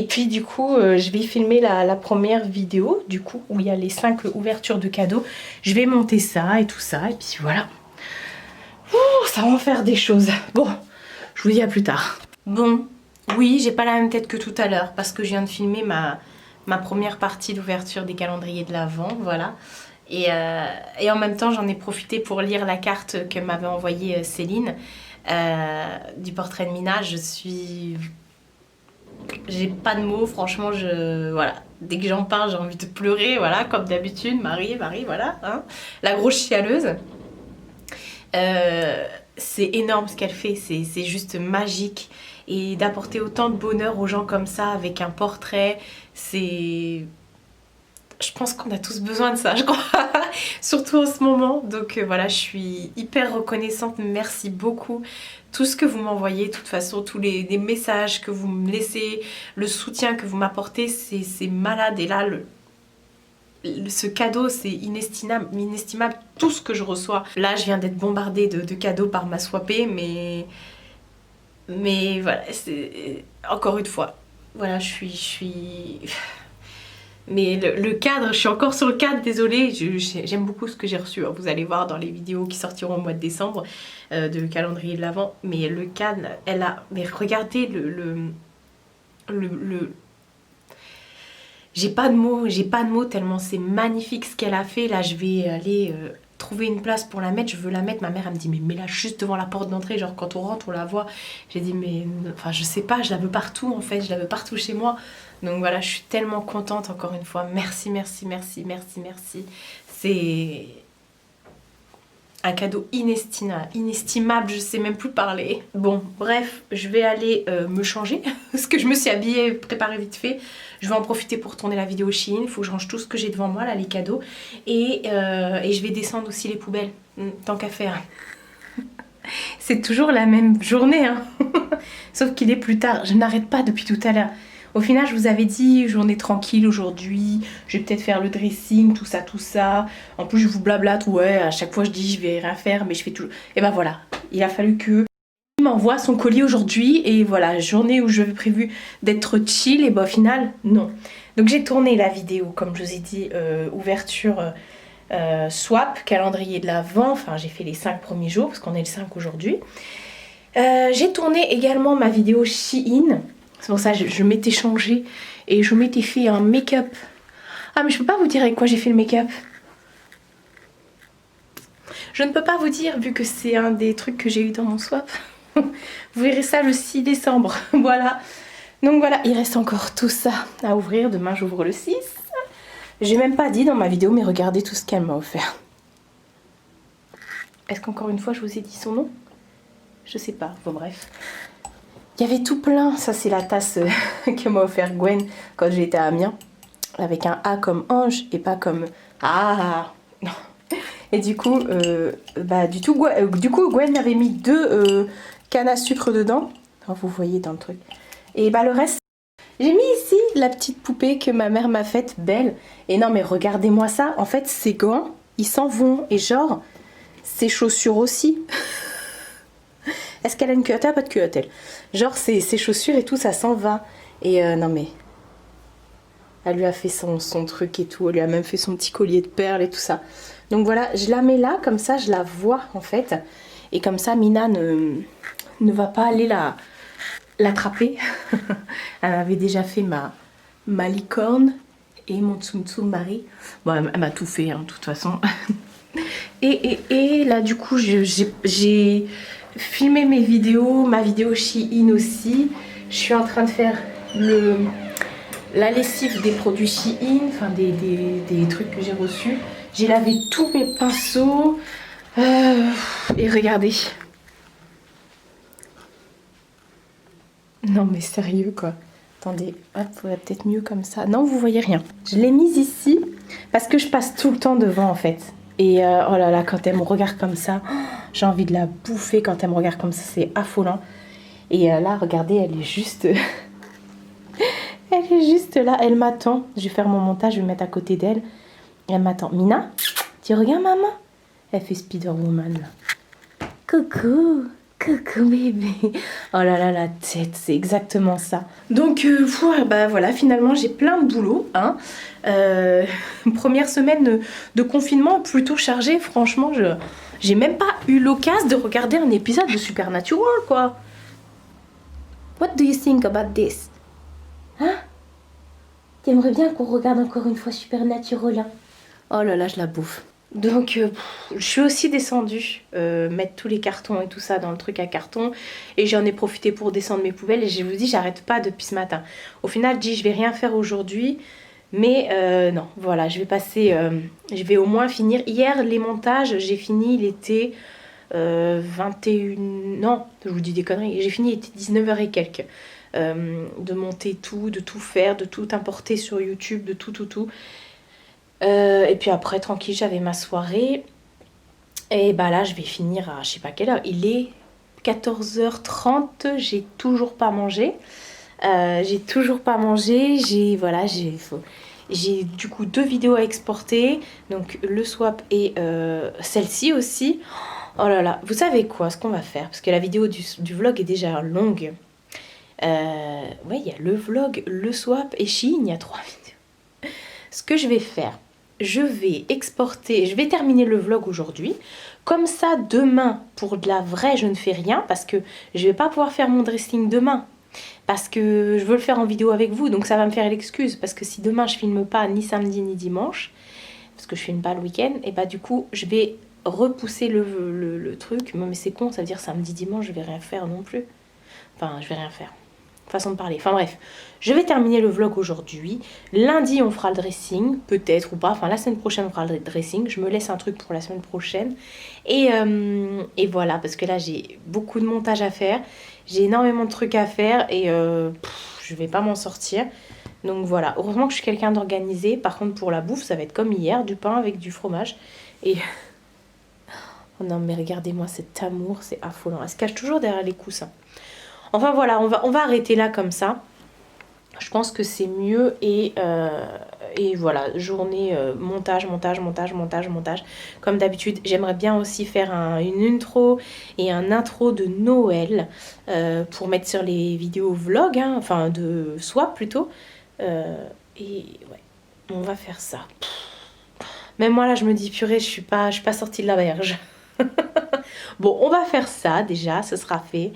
puis du coup, je vais filmer la première vidéo du coup où il y a les 5 ouvertures de cadeaux. Je vais monter ça et tout ça et puis voilà. Ouh, ça va en faire des choses. Bon, je vous dis à plus tard. Bon, oui, j'ai pas la même tête que tout à l'heure parce que je viens de filmer ma première partie d'ouverture des calendriers de l'Avent, voilà. Et en même temps, j'en ai profité pour lire la carte que m'avait envoyée Céline du portrait de Mina. J'ai pas de mots, franchement, voilà. Dès que j'en parle, j'ai envie de pleurer, voilà, comme d'habitude. Marie, voilà, hein, la grosse chialeuse. C'est énorme ce qu'elle fait, c'est juste magique. Et d'apporter autant de bonheur aux gens comme ça, avec un portrait, je pense qu'on a tous besoin de ça, je crois. Surtout en ce moment. Donc voilà, je suis hyper reconnaissante. Merci beaucoup. Tout ce que vous m'envoyez, de toute façon, tous les messages que vous me laissez, le soutien que vous m'apportez, c'est malade. Et là, ce cadeau, c'est inestimable. Tout ce que je reçois. Là, je viens d'être bombardée de cadeaux par ma swapée, mais voilà, c'est encore une fois. Voilà, je suis... Mais le cadre, je suis encore sur le cadre, désolée, j'aime beaucoup ce que j'ai reçu, hein. Vous allez voir dans les vidéos qui sortiront au mois de décembre de calendrier de l'Avent. Mais le cadre, mais regardez j'ai pas de mots tellement c'est magnifique ce qu'elle a fait. Là, je vais aller trouver une place pour la mettre. Je veux la mettre. Ma mère, elle me dit, mais mets-la juste devant la porte d'entrée. Genre, quand on rentre, on la voit. J'ai dit, mais... Enfin, je sais pas, je la veux partout, en fait. Je la veux partout chez moi. Donc voilà, je suis tellement contente, encore une fois. Merci. C'est un cadeau inestimable, je sais même plus parler. Bon, bref, je vais aller me changer, parce que je me suis habillée, préparée vite fait. Je vais en profiter pour tourner la vidéo Shein. Il faut que je range tout ce que j'ai devant moi, là, les cadeaux. Et je vais descendre aussi les poubelles, tant qu'à faire. C'est toujours la même journée, hein. Sauf qu'il est plus tard. Je n'arrête pas depuis tout à l'heure. Au final, je vous avais dit, journée tranquille aujourd'hui, je vais peut-être faire le dressing, tout ça. En plus, je vous blablate, ouais, à chaque fois je dis je vais rien faire, mais je fais toujours. Et ben voilà, il a fallu que Il m'envoie son colis aujourd'hui et voilà, journée où j'avais prévu d'être chill et bah au final non. Donc j'ai tourné la vidéo comme je vous ai dit, ouverture swap, calendrier de l'Avent, enfin j'ai fait les 5 premiers jours parce qu'on est le 5 aujourd'hui. J'ai tourné également ma vidéo Shein, c'est pour ça que je m'étais changée et je m'étais fait un make-up. Ah mais je peux pas vous dire avec quoi j'ai fait le make-up. Je ne peux pas vous dire vu que c'est un des trucs que j'ai eu dans mon swap. Vous verrez ça le 6 décembre. Voilà. Donc voilà, il reste encore tout ça à ouvrir. Demain, j'ouvre le 6. J'ai même pas dit dans ma vidéo, mais regardez tout ce qu'elle m'a offert. Est-ce qu'encore une fois, je vous ai dit son nom? Je sais pas. Bon, bref. Il y avait tout plein. Ça, c'est la tasse que m'a offert Gwen quand j'étais à Amiens. Avec un A comme ange et pas comme... Ah non. Et du coup, Gwen avait mis 2 canne à sucre dedans. Oh, vous voyez dans le truc. Et bah le reste, j'ai mis ici la petite poupée que ma mère m'a faite, belle. Et non mais regardez-moi ça. En fait, ces gants, ils s'en vont. Et genre, ses chaussures aussi. Est-ce qu'elle a une culotte? Pas de culotte, elle. Genre, ses chaussures et tout, ça s'en va. Et non mais... Elle lui a fait son truc et tout. Elle lui a même fait son petit collier de perles et tout ça. Donc voilà, je la mets là, comme ça, je la vois en fait. Et comme ça, Mina ne va pas aller l'attraper. Elle avait déjà fait ma licorne et mon Tsum Tsum Marie. Bon, elle m'a tout fait, hein, de toute façon. Et là, du coup, j'ai filmé mes vidéos, ma vidéo Shein aussi. Je suis en train de faire la lessive des produits Shein, enfin des trucs que j'ai reçus. J'ai lavé tous mes pinceaux. Et regardez. Non mais sérieux quoi. Attendez, hop, faudrait peut-être mieux comme ça. Non, vous voyez rien. Je l'ai mise ici parce que je passe tout le temps devant en fait. Et oh là là, quand elle me regarde comme ça, j'ai envie de la bouffer quand elle me regarde comme ça, c'est affolant. Et là, regardez, elle est juste... elle est juste là, elle m'attend. Je vais faire mon montage, je vais me mettre à côté d'elle. Elle m'attend. Mina, tu regardes maman? Elle fait Spider-Woman là. Coucou, coucou bébé. Oh là là, la tête, c'est exactement ça. Donc bah voilà, finalement j'ai plein de boulot. Hein. Première semaine de confinement plutôt chargée. Franchement, j'ai même pas eu l'occasion de regarder un épisode de Supernatural quoi. What do you think about this? Hein? T'aimerais bien qu'on regarde encore une fois Supernatural hein? Oh là là, je la bouffe. Donc, je suis aussi descendue mettre tous les cartons et tout ça dans le truc à carton. Et j'en ai profité pour descendre mes poubelles. Et je vous dis, j'arrête pas depuis ce matin. Au final, je dis, je vais rien faire aujourd'hui. Mais non, voilà, je vais passer... je vais au moins finir. Hier, les montages, j'ai fini, il était 21... Non, je vous dis des conneries. J'ai fini, il était 19h et quelques. De monter tout, de tout faire, de tout importer sur YouTube, de tout. Et puis après, tranquille, j'avais ma soirée. Et bah là, je vais finir à je sais pas quelle heure. Il est 14h30, j'ai toujours pas mangé. J'ai du coup 2 vidéos à exporter. Donc le swap et celle-ci aussi. Oh là là, vous savez quoi, ce qu'on va faire? Parce que la vidéo du vlog est déjà longue. Ouais, il y a le vlog, le swap et Shein, il y a 3 vidéos. Ce que je vais faire, je vais exporter, je vais terminer le vlog aujourd'hui. Comme ça, demain, pour de la vraie, je ne fais rien parce que je vais pas pouvoir faire mon dressing demain. Parce que je veux le faire en vidéo avec vous, donc ça va me faire l'excuse. Parce que si demain, je filme pas ni samedi ni dimanche, parce que je filme pas le week-end, et bah du coup, je vais repousser le truc. Mais c'est con, ça veut dire samedi, dimanche, je vais rien faire non plus. Enfin, je vais rien faire. Façon de parler. Enfin bref, je vais terminer le vlog aujourd'hui. Lundi, on fera le dressing, peut-être ou pas. Enfin, la semaine prochaine, on fera le dressing. Je me laisse un truc pour la semaine prochaine. Et voilà, parce que là, j'ai beaucoup de montage à faire. J'ai énormément de trucs à faire et je vais pas m'en sortir. Donc voilà, heureusement que je suis quelqu'un d'organisé. Par contre, pour la bouffe, ça va être comme hier, du pain avec du fromage. Et... oh non, mais regardez-moi cet amour, c'est affolant. Elle se cache toujours derrière les coussins. Enfin voilà, on va arrêter là comme ça. Je pense que c'est mieux et Et voilà, journée montage. Comme d'habitude, j'aimerais bien aussi faire une intro et un intro de Noël pour mettre sur les vidéos vlog, hein, enfin de swap plutôt. Et ouais, on va faire ça. Même moi là, je me dis purée, je suis pas sortie de la berge. Bon, on va faire ça déjà, ce sera fait.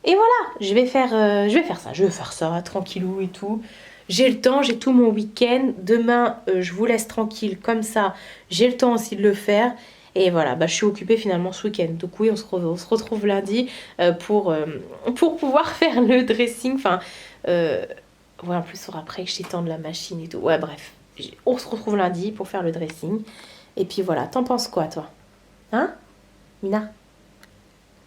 Et voilà, je vais faire ça tranquillou et tout. J'ai le temps, j'ai tout mon week-end. Demain, je vous laisse tranquille comme ça. J'ai le temps aussi de le faire. Et voilà, bah, je suis occupée finalement ce week-end. Donc oui, on se retrouve lundi pour pouvoir faire le dressing. Enfin, ouais, en plus, il faudra après que j'étende la machine et tout. Ouais, bref, on se retrouve lundi pour faire le dressing. Et puis voilà, t'en penses quoi, toi? Hein, Mina?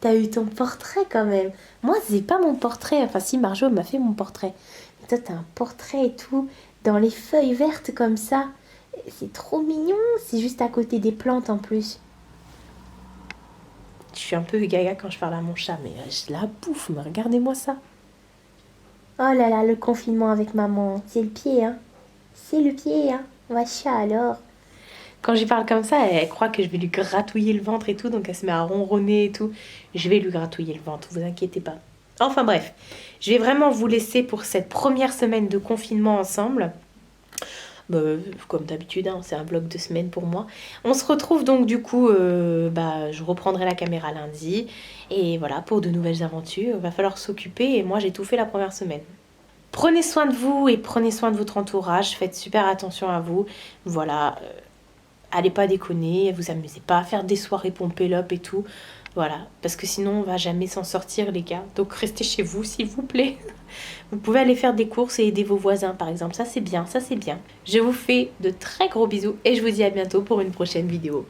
T'as eu ton portrait quand même. Moi, c'est pas mon portrait. Enfin, si, Marjo m'a fait mon portrait. Mais toi, t'as un portrait et tout, dans les feuilles vertes comme ça. C'est trop mignon. C'est juste à côté des plantes en plus. Je suis un peu gaga quand je parle à mon chat, mais je la bouffe. Mais regardez-moi ça. Oh là là, le confinement avec maman. C'est le pied, hein. C'est le pied, hein. Vacha alors. Quand j'y parle comme ça, elle croit que je vais lui gratouiller le ventre et tout, donc elle se met à ronronner et tout. Je vais lui gratouiller le ventre, vous inquiétez pas. Enfin bref, je vais vraiment vous laisser pour cette première semaine de confinement ensemble. Comme d'habitude, hein, c'est un vlog de semaine pour moi. On se retrouve donc du coup, je reprendrai la caméra lundi. Et voilà, pour de nouvelles aventures, il va falloir s'occuper et moi j'ai tout fait la première semaine. Prenez soin de vous et prenez soin de votre entourage, faites super attention à vous. Voilà. Allez pas déconner, vous amusez pas à faire des soirées pompées up et tout. Voilà, parce que sinon on va jamais s'en sortir les gars. Donc restez chez vous s'il vous plaît. Vous pouvez aller faire des courses et aider vos voisins par exemple. Ça c'est bien, ça c'est bien. Je vous fais de très gros bisous et je vous dis à bientôt pour une prochaine vidéo.